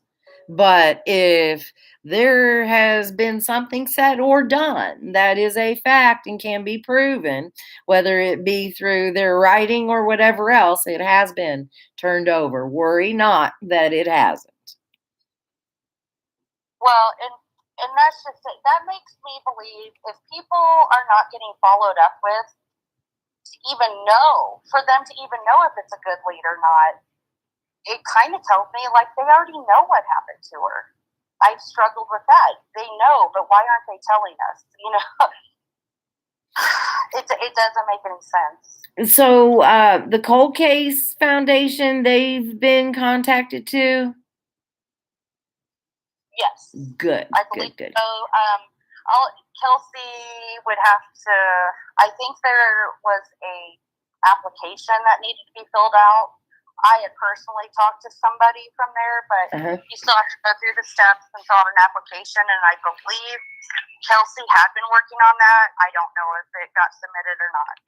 S1: but if there has been something said or done that is a fact and can be proven, whether it be through their writing or whatever else, it has been turned over. Worry not that it hasn't.
S2: Well, and that's just it. That makes me believe if people are not getting followed up with, for them to even know if it's a good lead or not, it kind of tells me like they already know what happened to her. I've struggled with that. They know, but why aren't they telling us? It doesn't make any sense.
S1: So the Cold Case Foundation, they've been contacted too?
S2: Yes.
S1: Good.
S2: I believe good. So Kelsey would have to, I think there was a application that needed to be filled out. I had personally talked to somebody from there, but you still have to go through the steps and fill out an application, and I believe Kelsey had been working on that. I don't know if it got submitted or not.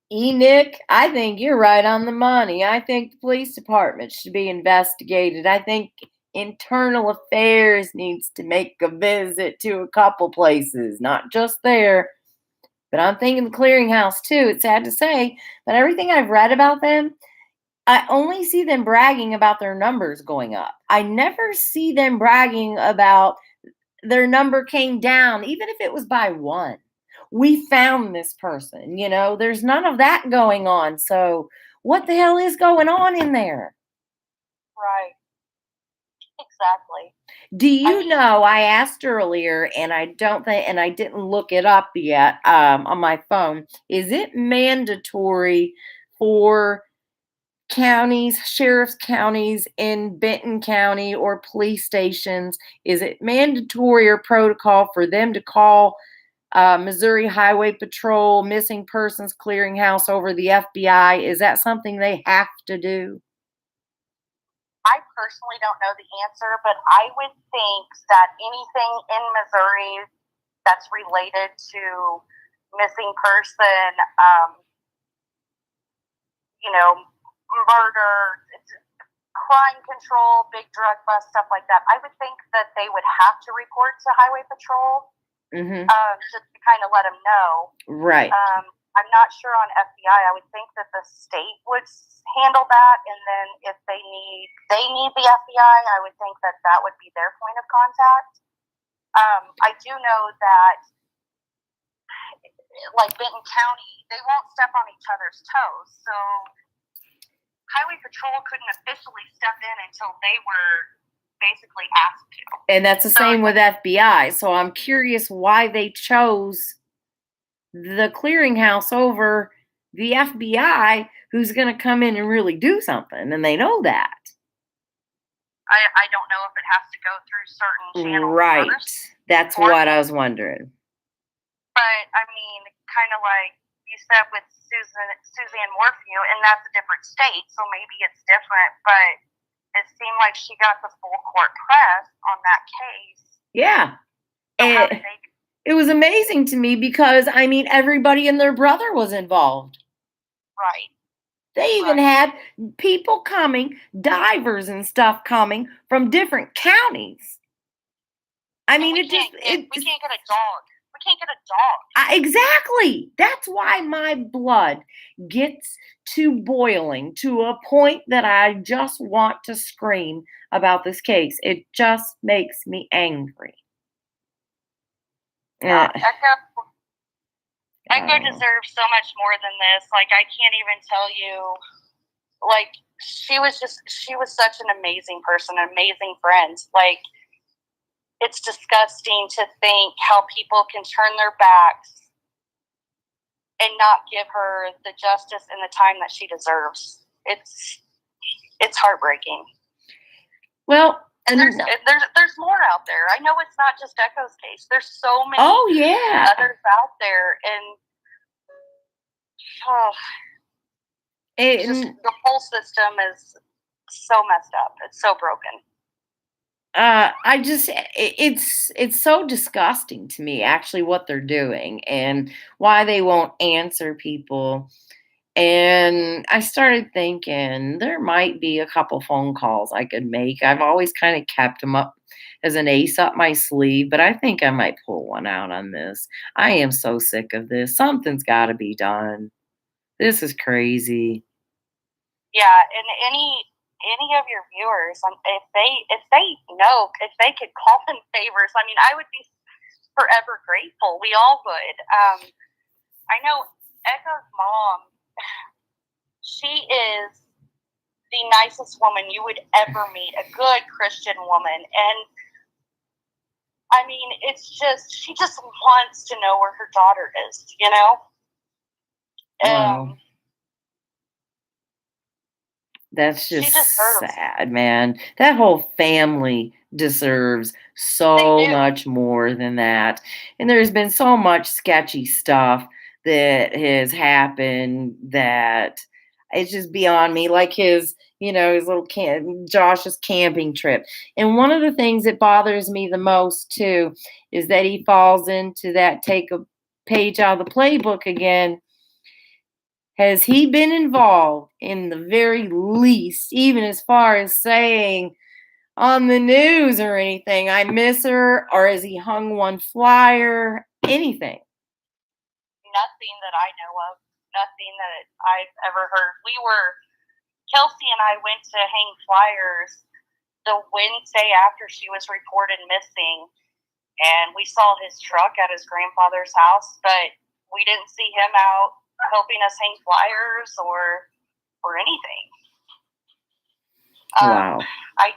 S1: Nick, I think you're right on the money. I think the police department should be investigated. I think Internal Affairs needs to make a visit to a couple places, not just there. But I'm thinking the clearinghouse too. It's sad to say, but everything I've read about them, I only see them bragging about their numbers going up. I never see them bragging about their number came down, even if it was by 1. We found this person, there's none of that going on. So what the hell is going on in there?
S2: Right. Exactly.
S1: Do you know, I asked earlier, and I didn't look it up yet on my phone. Is it mandatory for counties, sheriff's counties in Benton County or police stations, is it mandatory or protocol for them to call Missouri Highway Patrol, Missing Persons Clearinghouse over the FBI? Is that something they have to do?
S2: I personally don't know the answer, but I would think that anything in Missouri that's related to missing person, murder, crime control, big drug bust, stuff like that, I would think that they would have to report to Highway Patrol, just to kind of let them know.
S1: Right.
S2: I'm not sure on FBI. I would think that the state would handle that, and then if they need the FBI, I would think that that would be their point of contact. I do know that, like Benton County, they won't step on each other's toes, so Highway Patrol couldn't officially step in until they were basically asked to.
S1: And that's the same with FBI. So I'm curious why they chose the clearinghouse over the FBI, who's going to come in and really do something, and they know that.
S2: I don't know if it has to go through certain channels
S1: right.
S2: first.
S1: That's what I was wondering.
S2: But, I mean, kind of like you said with Suzanne Morphew, and that's a different state, so maybe it's different, but it seemed like she got the full court press on that case.
S1: Yeah.
S2: So
S1: it was amazing to me because, I mean, everybody and their brother was involved.
S2: Right.
S1: They even had people coming, divers and stuff coming from different counties. I mean,
S2: we can't get a dog. We can't get a dog.
S1: Exactly. That's why my blood gets to boiling to a point that I just want to scream about this case. It just makes me angry.
S2: Echo deserves so much more than this. Like, I can't even tell you. Like, she was such an amazing person, an amazing friend. Like, it's disgusting to think how people can turn their backs and not give her the justice and the time that she deserves. It's heartbreaking.
S1: Well,
S2: and there's more out there. I know it's not just Echo's case. There's so many others out there, and the whole system is so messed up. It's so broken.
S1: It's so disgusting to me, actually, what they're doing and why they won't answer people. And I started thinking there might be a couple phone calls I could make. I've always kind of kept them up as an ace up my sleeve, but I think I might pull one out on this. I am so sick of this. Something's got to be done. This is crazy.
S2: Yeah, and any of your viewers, if they could call in favors, I mean, I would be forever grateful. We all would. I know Echo's mom, she is the nicest woman you would ever meet, a good Christian woman. And I mean, she just wants to know where her daughter is, you know?
S1: Wow. That's just sad, man. That whole family deserves so much more than that. And there's been so much sketchy stuff that has happened that it's just beyond me. Like his little Josh's camping trip. And one of the things that bothers me the most too is that he falls into that take a page out of the playbook again. Has he been involved in the very least, even as far as saying on the news or anything, I miss her, or has he hung one flyer, anything?
S2: Nothing that I know of. Nothing that I've ever heard. Kelsey and I went to hang flyers the Wednesday after she was reported missing, and we saw his truck at his grandfather's house, but we didn't see him out helping us hang flyers or anything.
S1: Wow.
S2: I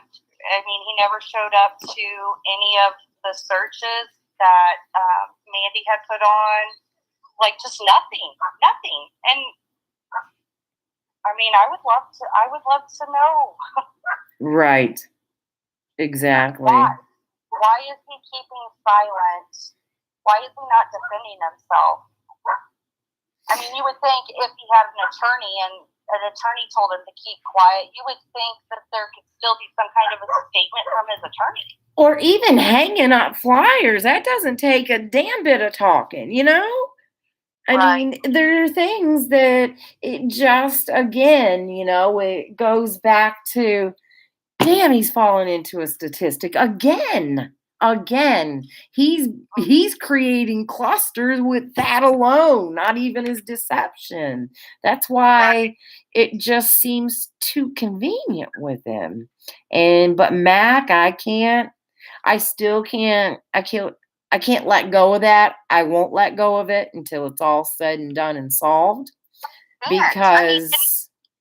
S2: mean, he never showed up to any of the searches that Mandy had put on. Like, just nothing. And I mean, I would love to know.
S1: Right. Exactly.
S2: Why is he keeping silent? Why is he not defending himself? I mean, you would think if he had an attorney and an attorney told him to keep quiet, you would think that there could still be some kind of a statement from his attorney.
S1: Or even hanging up flyers. That doesn't take a damn bit of talking, you know? I
S2: Right.
S1: mean, there are things that it just, again, you know, it goes back to, damn, he's fallen into a statistic again. He's creating clusters with that alone, not even his deception. That's why it just seems too convenient with him. But Mac, I can't let go of that. I won't let go of it until it's all said and done and solved. Because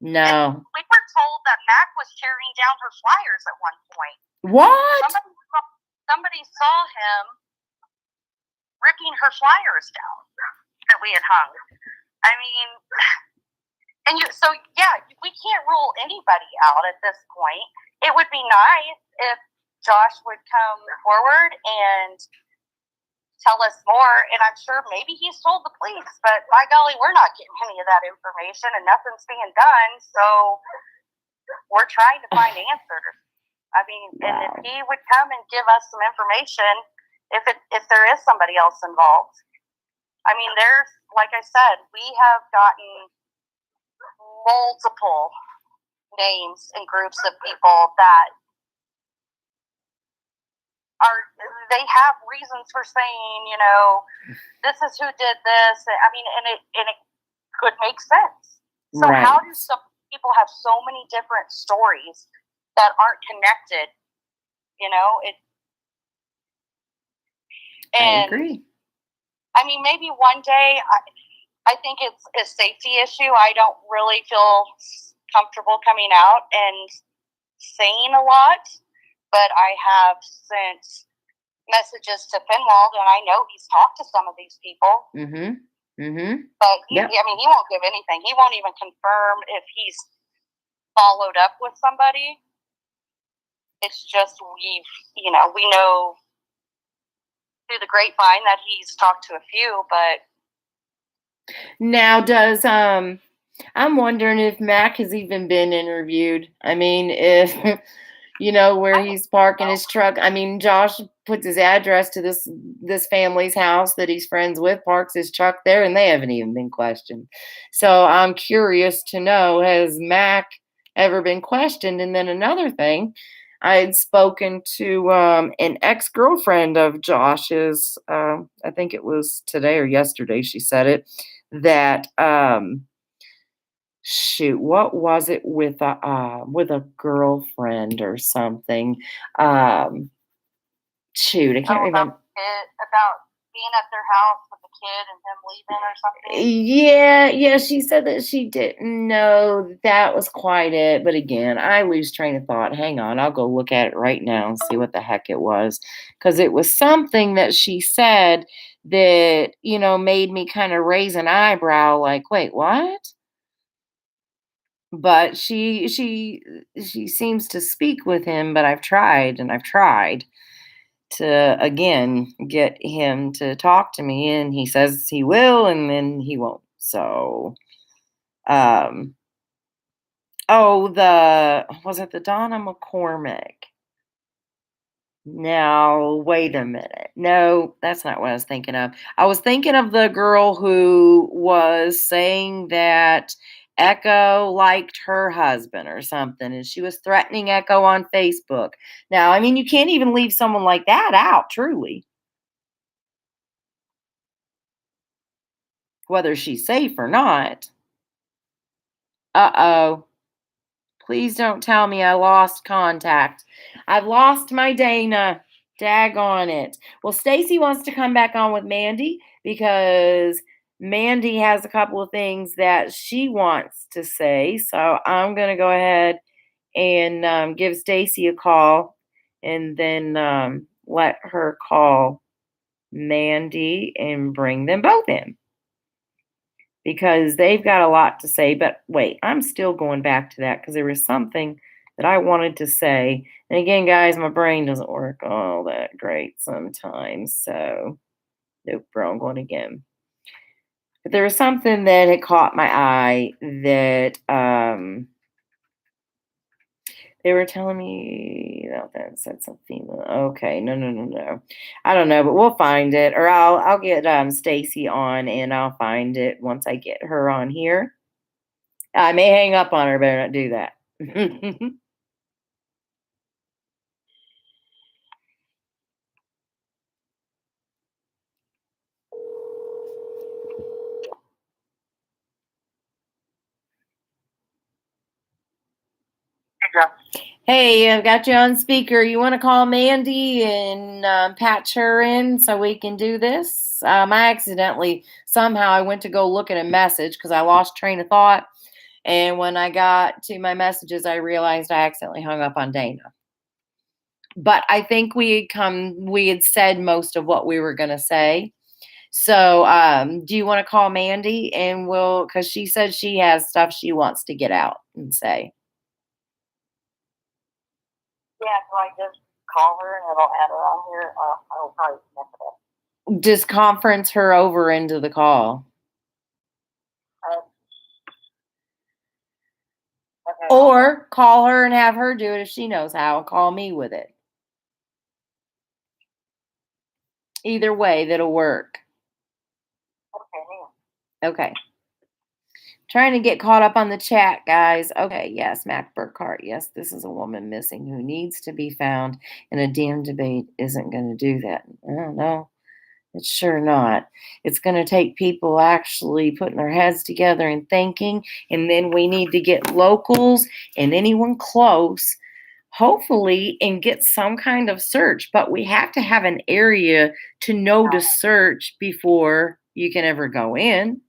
S1: no.
S2: We were told that Mac was tearing down her flyers at one point.
S1: What?
S2: Somebody saw him ripping her flyers down that we had hung. I mean, we can't rule anybody out at this point. It would be nice if Josh would come forward and tell us more, and I'm sure maybe he's told the police, but by golly, we're not getting any of that information and nothing's being done, so we're trying to find answers. I mean, wow. And if he would come and give us some information, if there is somebody else involved. I mean, there's, like I said, we have gotten multiple names and groups of people that they have reasons for saying, you know, this is who did this. I mean, and it could make sense. So right. How do some people have so many different stories that aren't connected? You know,
S1: I agree.
S2: I mean, maybe one day, I think it's a safety issue. I don't really feel comfortable coming out and saying a lot. But I have sent messages to Finwald, and I know he's talked to some of these people. But he won't give anything. He won't even confirm if he's followed up with somebody. It's just we know through the grapevine that he's talked to a few. But
S1: now, does I'm wondering if Mac has even been interviewed. I mean, if. You know, where he's parking his truck. I mean, Josh puts his address to this family's house that he's friends with, parks his truck there, and they haven't even been questioned. So I'm curious to know, has Mac ever been questioned? And then another thing, I had spoken to an ex-girlfriend of Josh's, I think it was today or yesterday she said it, that what was it with a girlfriend or something? I can't remember.
S2: About being at their house with the kid and him leaving or something?
S1: Yeah, she said that she didn't know that was quite it. But again, I lose train of thought. Hang on, I'll go look at it right now and see what the heck it was. Because it was something that she said that, you know, made me kind of raise an eyebrow like, wait, what? But she seems to speak with him, but I've tried to again get him to talk to me, and he says he will, and then he won't. So was it the Donna McCormick? Now, wait a minute. No, that's not what I was thinking of. I was thinking of the girl who was saying that Echo liked her husband or something, and she was threatening Echo on Facebook. Now, I mean, you can't even leave someone like that out, truly. Whether she's safe or not. Uh-oh. Please don't tell me I lost contact. I've lost my Dana. Daggone it. Well, Stacy wants to come back on with Mandy because Mandy has a couple of things that she wants to say. So I'm going to go ahead and give Stacy a call and then let her call Mandy and bring them both in. because they've got a lot to say. But wait, I'm still going back to that because there was something that I wanted to say. And again, guys, my brain doesn't work all that great sometimes. So, nope, wrong one again. But there was something that had caught my eye that they were telling me about that and said something. Okay, no. I don't know, but we'll find it, or I'll get Stacy on and I'll find it once I get her on here. I may hang up on her, better not do that. Hey, I've got you on speaker. You want to call Mandy and patch her in so we can do this? I accidentally, somehow I went to go look at a message because I lost train of thought. And when I got to my messages, I realized I accidentally hung up on Dana. But I think we had said most of what we were going to say. So do you want to call Mandy and because she said she has stuff she wants to get out and say.
S3: Yeah, so I just call her and it'll add her on here. I'll probably mess it up.
S1: Just conference her over into the call. Okay. Or call her and have her do it if she knows how, and call me with it. Either way, that'll work. Okay. Trying to get caught up on the chat, guys. Okay, yes, Mac Burkhart. Yes, this is a woman missing who needs to be found, and a damn debate isn't going to do that. I don't know. It's sure not. It's going to take people actually putting their heads together and thinking, and then we need to get locals and anyone close, hopefully, and get some kind of search. But we have to have an area to know to search before you can ever go in.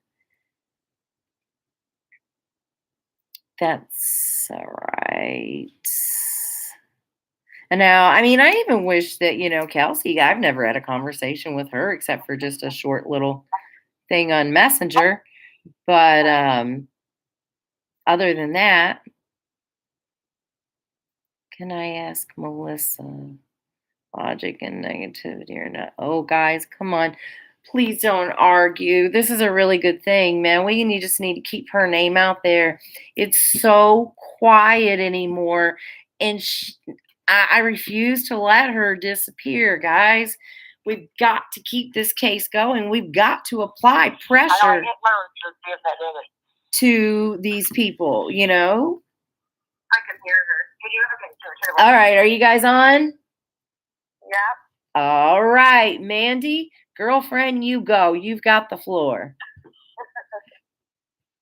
S1: That's all right. And now, I mean, I even wish that, Kelsey, I've never had a conversation with her except for just a short little thing on Messenger. But other than that, can I ask Melissa logic and negativity or not? Oh, guys, come on. Please don't argue. This is a really good thing, man. We just need to keep her name out there. It's so quiet anymore. And I refuse to let her disappear, guys. We've got to keep this case going. We've got to apply pressure to these people,
S3: I can hear her.
S1: All right. Are you guys on?
S3: Yeah.
S1: All right. Mandy, girlfriend, you go. You've got the floor.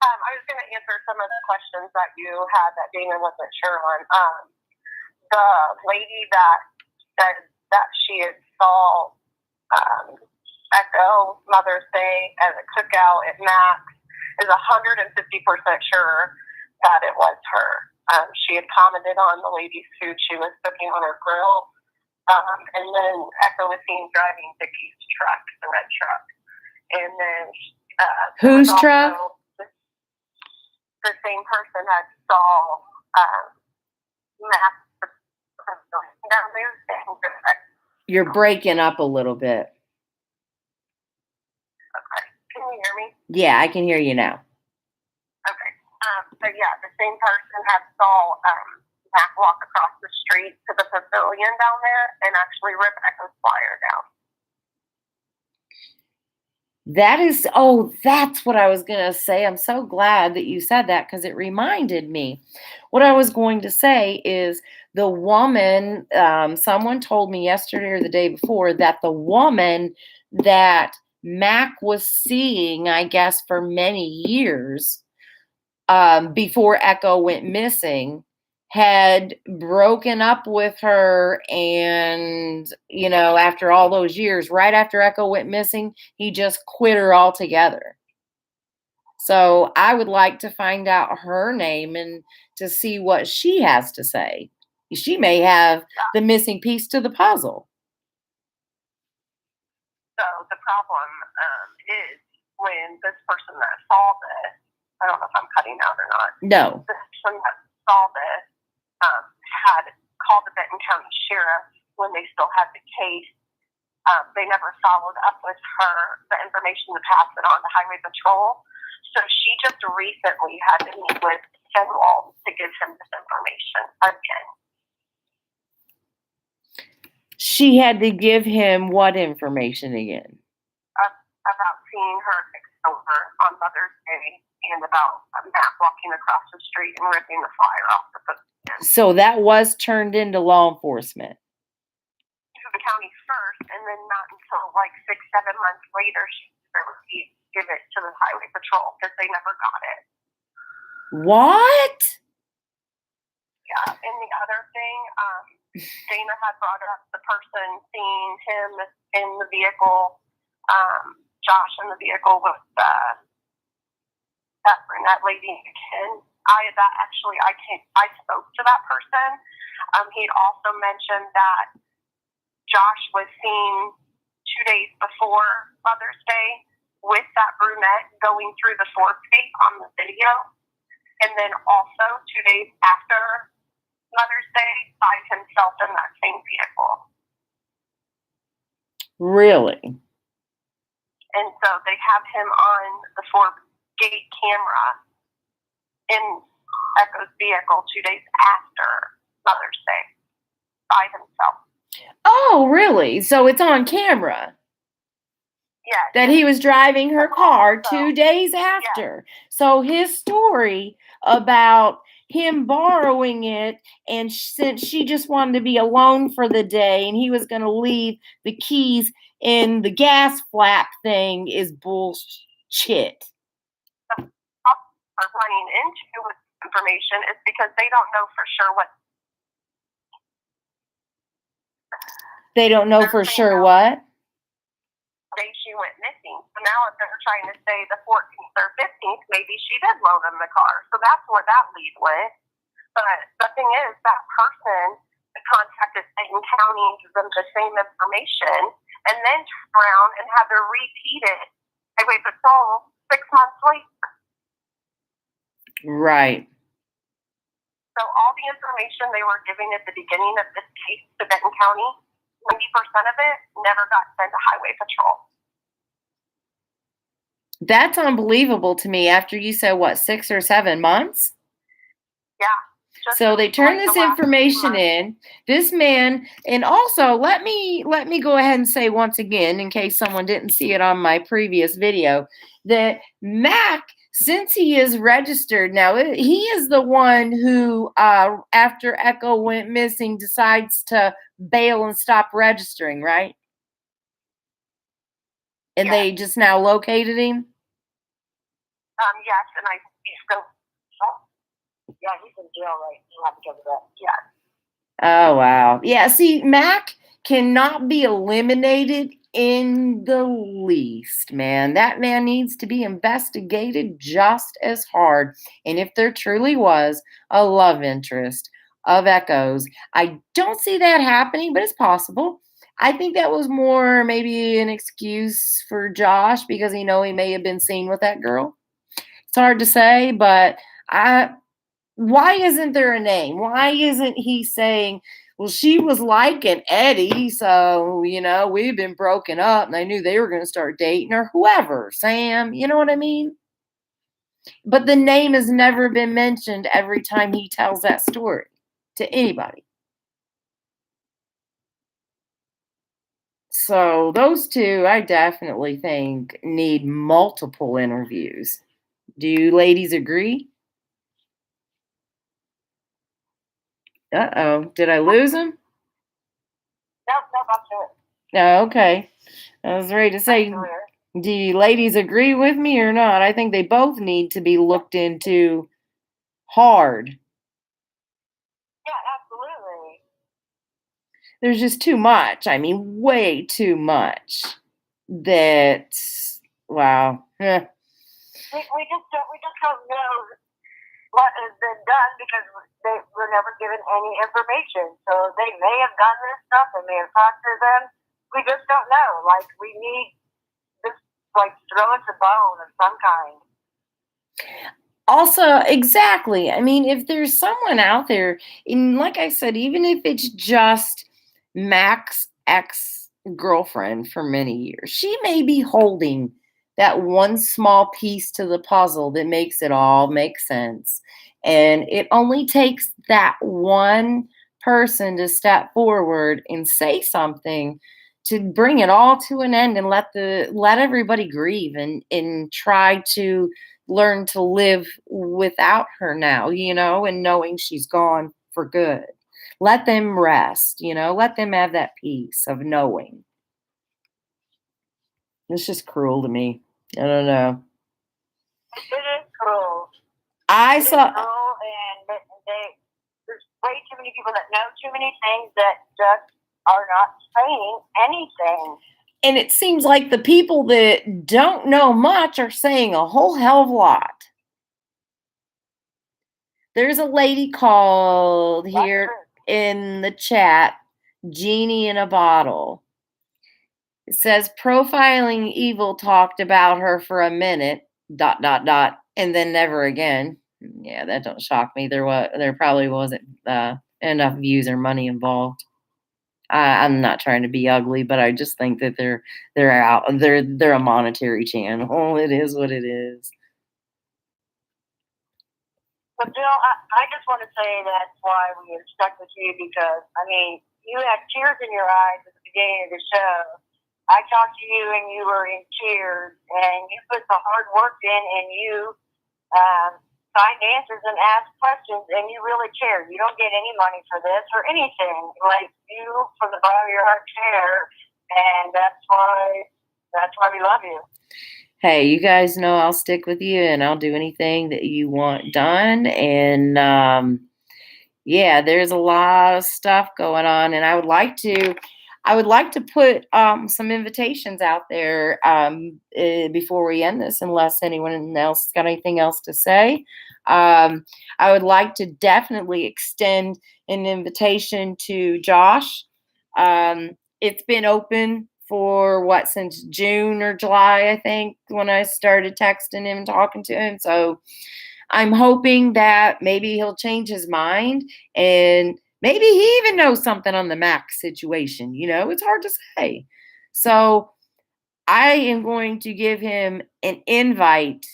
S3: I was going to answer some of the questions that you had that Dana wasn't sure on. The lady that said that she had saw Echo Mother's Day at a cookout at Max is 150% sure that it was her. She had commented on the lady's food she was cooking on her grill. And then Echo was seen driving Vicky's truck, the red truck. And then
S1: whose truck?
S3: The same person that saw Max down there.
S1: You're breaking up a little bit.
S3: Okay. Can you hear me?
S1: Yeah, I can hear you now.
S3: Okay. So yeah, the same person had saw Mac walk across the street to the pavilion down there and actually rip Echo's flyer down.
S1: That's what I was going to say. I'm so glad that you said that because it reminded me. What I was going to say is the woman, someone told me yesterday or the day before that the woman that Mac was seeing, I guess, for many years before Echo went missing, had broken up with her, and after all those years, right after Echo went missing, he just quit her altogether. So I would like to find out her name and to see what she has to say. She may have the missing piece to the puzzle.
S3: So the problem is
S2: when this person that saw this, I don't know if I'm cutting out or not.
S1: No.
S2: This person that saw this had called the Benton County Sheriff when they still had the case. They never followed up with her, the information to pass it on to Highway Patrol. So she just recently had to meet with Federal to give him this information again.
S1: She had to give him what information again?
S2: About seeing her over on Mother's Day and about Matt walking across the street and ripping the flyer off the book.
S1: So that was turned into law enforcement.
S2: To the county first, and then not until like 6-7 months later she give it to the Highway Patrol because they never got it.
S1: What?
S2: Yeah, and the other thing, Dana had brought up the person seeing him in the vehicle, Josh in the vehicle with that brunette lady again. I spoke to that person. He'd also mentioned that Josh was seen 2 days before Mother's Day with that brunette going through the Ford gate on the video. And then also 2 days after Mother's Day by himself in that same vehicle.
S1: Really?
S2: And so they have him on the Ford gate camera in Echo's vehicle 2 days after Mother's Day by himself.
S1: Oh, really? So it's on camera?
S2: Yes.
S1: That he was driving her car 2 days after.
S2: Yes.
S1: So his story about him borrowing it, and since she just wanted to be alone for the day and he was going to leave the keys in the gas flap thing is bullshit.
S2: Are running into with information is because they don't know for sure what.
S1: They don't know for sure what?
S2: Day she went missing. So now if they're trying to say the 14th or 15th, maybe she did load in the car. So that's where that lead went. But the thing is, that person that contacted Benton County gives them the same information and then turn around and have her repeat it. Highway Patrol 6 months later.
S1: Right.
S2: So all the information they were giving at the beginning of this case to Benton County, 90% of it never got sent to Highway Patrol.
S1: That's unbelievable to me after you said, what, 6 or 7 months?
S2: Yeah.
S1: So they turn this information in. This man, and also let me go ahead and say once again, in case someone didn't see it on my previous video, that Mac, since he is registered now, he is the one who, after Echo went missing, decides to bail and stop registering, right? And they just now located him?
S2: Yes, and he's still.
S3: Yeah, he's in jail right now because of that.
S2: Yeah.
S1: Oh, wow. Yeah, see, Mac cannot be eliminated in the least, man. That man needs to be investigated just as hard. And if there truly was a love interest of Echo's, I don't see that happening, but it's possible. I think that was more maybe an excuse for Josh because he may have been seen with that girl. It's hard to say, but why isn't there a name? Why isn't he saying, well, she was liking Eddie, so, we've been broken up and I knew they were going to start dating, or whoever, Sam, you know what I mean? But the name has never been mentioned every time he tells that story to anybody. So those two, I definitely think, need multiple interviews. Do you ladies agree? Uh-oh. Did I lose him?
S3: No, that's it.
S1: Oh, okay. I was ready to say, do you ladies agree with me or not? I think they both need to be looked into hard.
S3: Yeah, absolutely.
S1: There's just too much. I mean, way too much. That, wow.
S3: We just don't know what has been done because they were never given any information. So they may have done this stuff and may have talked to them. We just don't know. Like, we need this like throw us a bone of some kind.
S1: Also, exactly. I mean, if there's someone out there, and like I said, even if it's just Mac's ex girlfriend for many years, she may be holding that one small piece to the puzzle that makes it all make sense. And it only takes that one person to step forward and say something to bring it all to an end and let everybody grieve and try to learn to live without her now, and knowing she's gone for good. Let them rest, let them have that peace of knowing. It's just cruel to me. I don't know.
S3: It is cruel.
S1: I
S3: It is
S1: saw,
S3: cruel, and there's way too many people that know too many things that just are not saying anything.
S1: and it seems like the people that don't know much are saying a whole hell of a lot. There's a lady called
S3: That's
S1: here
S3: true.
S1: in the chat, Genie in a Bottle. It says profiling evil talked about her for a minute, ... and then never again. Yeah, that don't shock me. There probably wasn't enough views or money involved. I'm not trying to be ugly, but I just think that they're a monetary channel. It is what it is.
S3: But Bill, I just want to say that's why we are stuck with you, because I mean, you had tears in your eyes at the beginning of the show. I talked to you and you were in tears, and you put the hard work in, and you find answers and ask questions, and you really care. You don't get any money for this or anything. Like, you, from the bottom of your heart, care, and that's why we love you.
S1: Hey, you guys know I'll stick with you and I'll do anything that you want done. And yeah, there's a lot of stuff going on, and I would like to put some invitations out there before we end this, unless anyone else has got anything else to say. I would like to definitely extend an invitation to Josh. It's been open for since June or July, I think, when I started texting him and talking to him. So I'm hoping that maybe he'll change his mind, and maybe he even knows something on the Mac situation. It's hard to say. So I am going to give him an invite,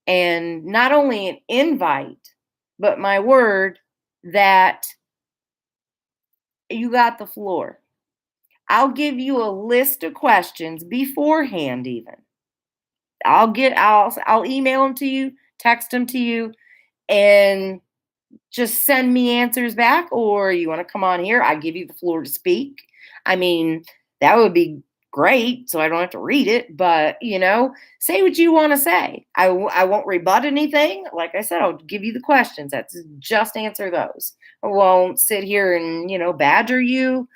S1: and not only an invite, but my word that you got the floor. I'll give you a list of questions beforehand even. I'll email them to you, text them to you, and just send me answers back. Or you want to come on here, I give you the floor to speak. I mean, that would be great, so I don't have to read it, but say what you want to say. I won't rebut anything. Like I said, I'll give you the questions. That's just answer those. I won't sit here and badger you.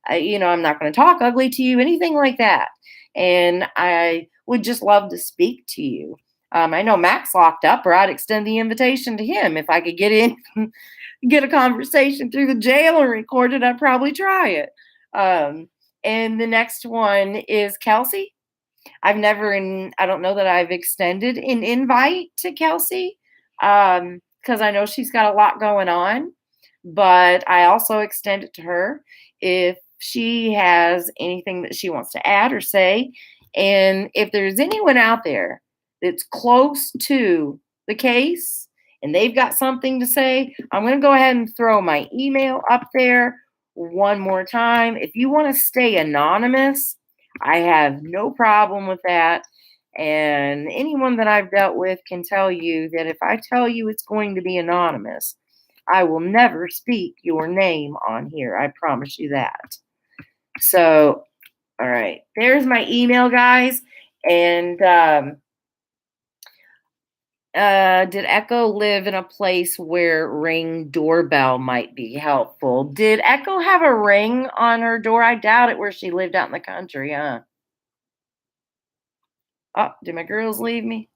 S1: I'm not going to talk ugly to you, anything like that. And I would just love to speak to you. I know Mac's locked up, or I'd extend the invitation to him. If I could get in, get a conversation through the jail and record it, I'd probably try it. And the next one is Kelsey. I don't know that I've extended an invite to Kelsey, because I know she's got a lot going on, but I also extend it to her if she has anything that she wants to add or say. And if there's anyone out there that's close to the case and they've got something to say, I'm going to go ahead and throw my email up there one more time. If you want to stay anonymous, I have no problem with that. And anyone that I've dealt with can tell you that if I tell you it's going to be anonymous, I will never speak your name on here. I promise you that. So, all right, there's my email, guys. And did Echo live in a place where Ring doorbell might be helpful? Did Echo have a ring on her door? I doubt it, where she lived out in the country, huh? Oh, did my girls leave me?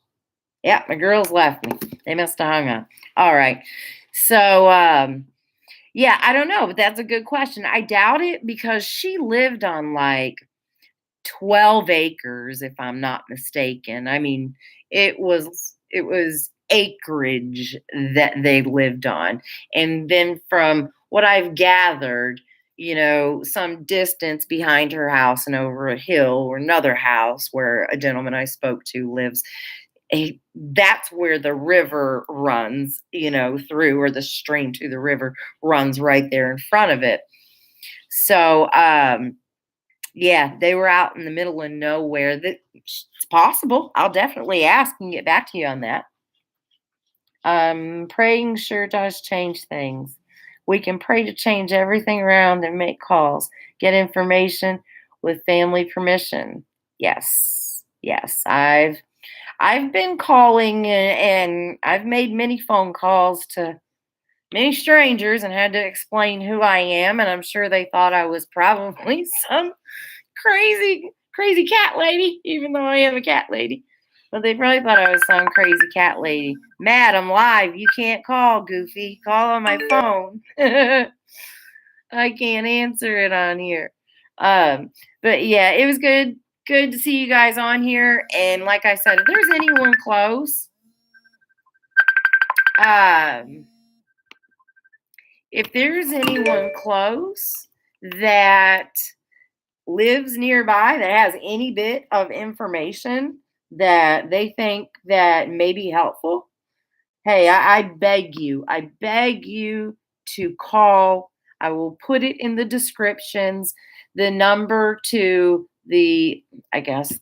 S1: Yeah, my girls left me. They must have hung up. All right. So, yeah, I don't know, but that's a good question. I doubt it, because she lived on 12 acres, if I'm not mistaken. I mean, it was acreage that they lived on. And then from what I've gathered, some distance behind her house and over a hill or another house where a gentleman I spoke to lives, that's where the river runs, through, or the stream to the river runs right there in front of it. So, yeah, they were out in the middle of nowhere. It's possible. I'll definitely ask and get back to you on that. Praying sure does change things. We can pray to change everything around and make calls, get information with family permission. Yes, yes. I've been calling and I've made many phone calls to many strangers and had to explain who I am, and I'm sure they thought I was probably some crazy cat lady, even though I am a cat lady. But they probably thought I was some crazy cat lady. Matt, I'm live. You can't call, Goofy. Call on my phone. I can't answer it on here. But yeah, it was good to see you guys on here. And like I said, if there's anyone close, that lives nearby that has any bit of information that they think that may be helpful, hey, I beg you to call. I will put it in the descriptions, the number to the, I guess,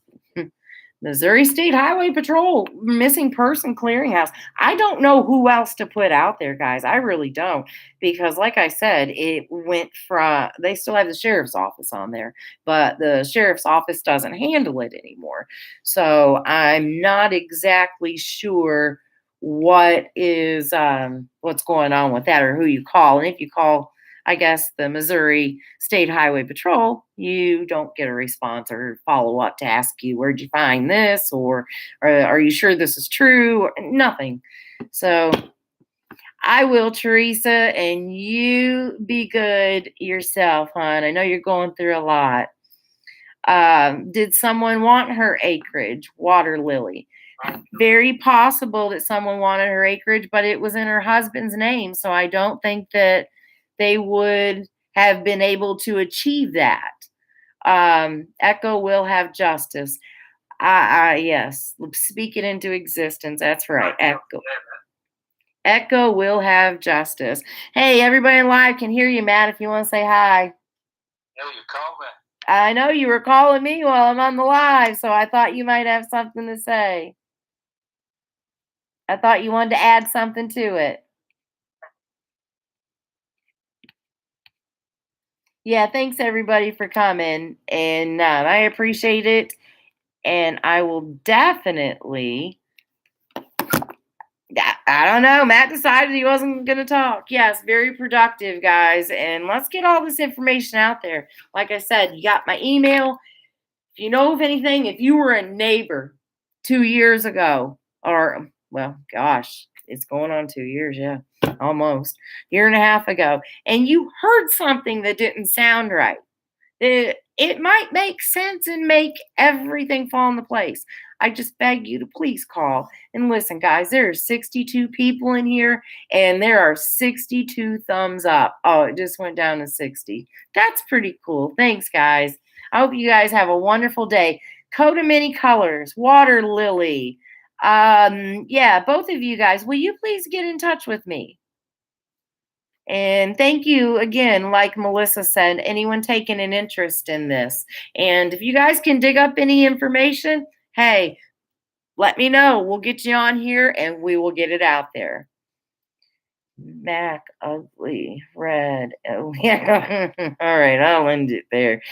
S1: Missouri State Highway Patrol missing person clearinghouse. I don't know who else to put out there, guys. I really don't. Because like I said, it went from, they still have the sheriff's office on there, but the sheriff's office doesn't handle it anymore. So I'm not exactly sure what's going on with that or who you call. And if you call, I guess, the Missouri State Highway Patrol, you don't get a response or follow up to ask you, where'd you find this? Or are you sure this is true? Or nothing. So I will, Teresa, and you be good yourself, hon. I know you're going through a lot. Did someone want her acreage? Water Lily. Very possible that someone wanted her acreage, but it was in her husband's name. So I don't think that they would have been able to achieve that. Echo will have justice. Yes, speak it into existence. That's right. Echo will have justice. Hey, everybody in live can hear you, Matt, if you want to say hi.
S4: No, you called me.
S1: I know you were calling me while I'm on the live, so I thought you might have something to say. I thought you wanted to add something to it. Yeah, thanks everybody for coming, and I appreciate it, and I will definitely, I don't know, Matt decided he wasn't going to talk. Yes, very productive, guys, and let's get all this information out there. Like I said, you got my email. If you know of anything, if you were a neighbor 2 years ago, or, well, gosh, it's going on 2 years, yeah, almost, year and a half ago, and you heard something that didn't sound right, it might make sense and make everything fall into place. I just beg you to please call. And listen, guys, there are 62 people in here, and there are 62 thumbs up. Oh, it just went down to 60. That's pretty cool. Thanks, guys. I hope you guys have a wonderful day. Coat of many colors, Water Lily. Yeah, both of you guys, will you please get in touch with me? And thank you again, like Melissa said, anyone taking an interest in this. And if you guys can dig up any information, hey, let me know. We'll get you on here and we will get it out there. Mac, ugly, red. Oh, yeah. All right, I'll end it there.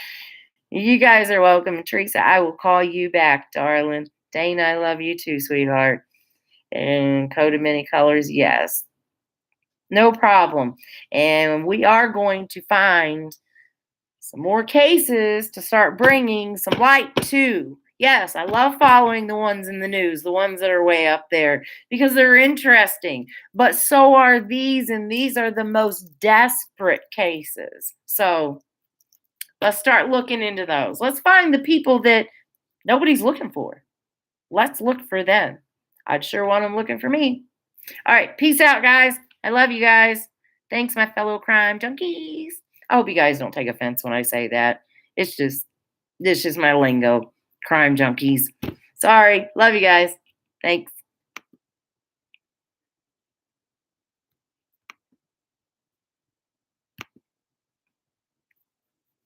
S1: You guys are welcome. Teresa, I will call you back, darling. Dana, I love you too, sweetheart. And coat of many colors, yes. No problem. And we are going to find some more cases to start bringing some light to. Yes, I love following the ones in the news, the ones that are way up there, because they're interesting. But so are these, and these are the most desperate cases. So Let's start looking into those. Let's find the people that nobody's looking for. Let's look for them. I'd sure want them looking for me. All right. Peace out, guys. I love you guys. Thanks, my fellow crime junkies. I hope you guys don't take offense when I say that. It's just my lingo. Crime junkies. Sorry. Love you guys. Thanks.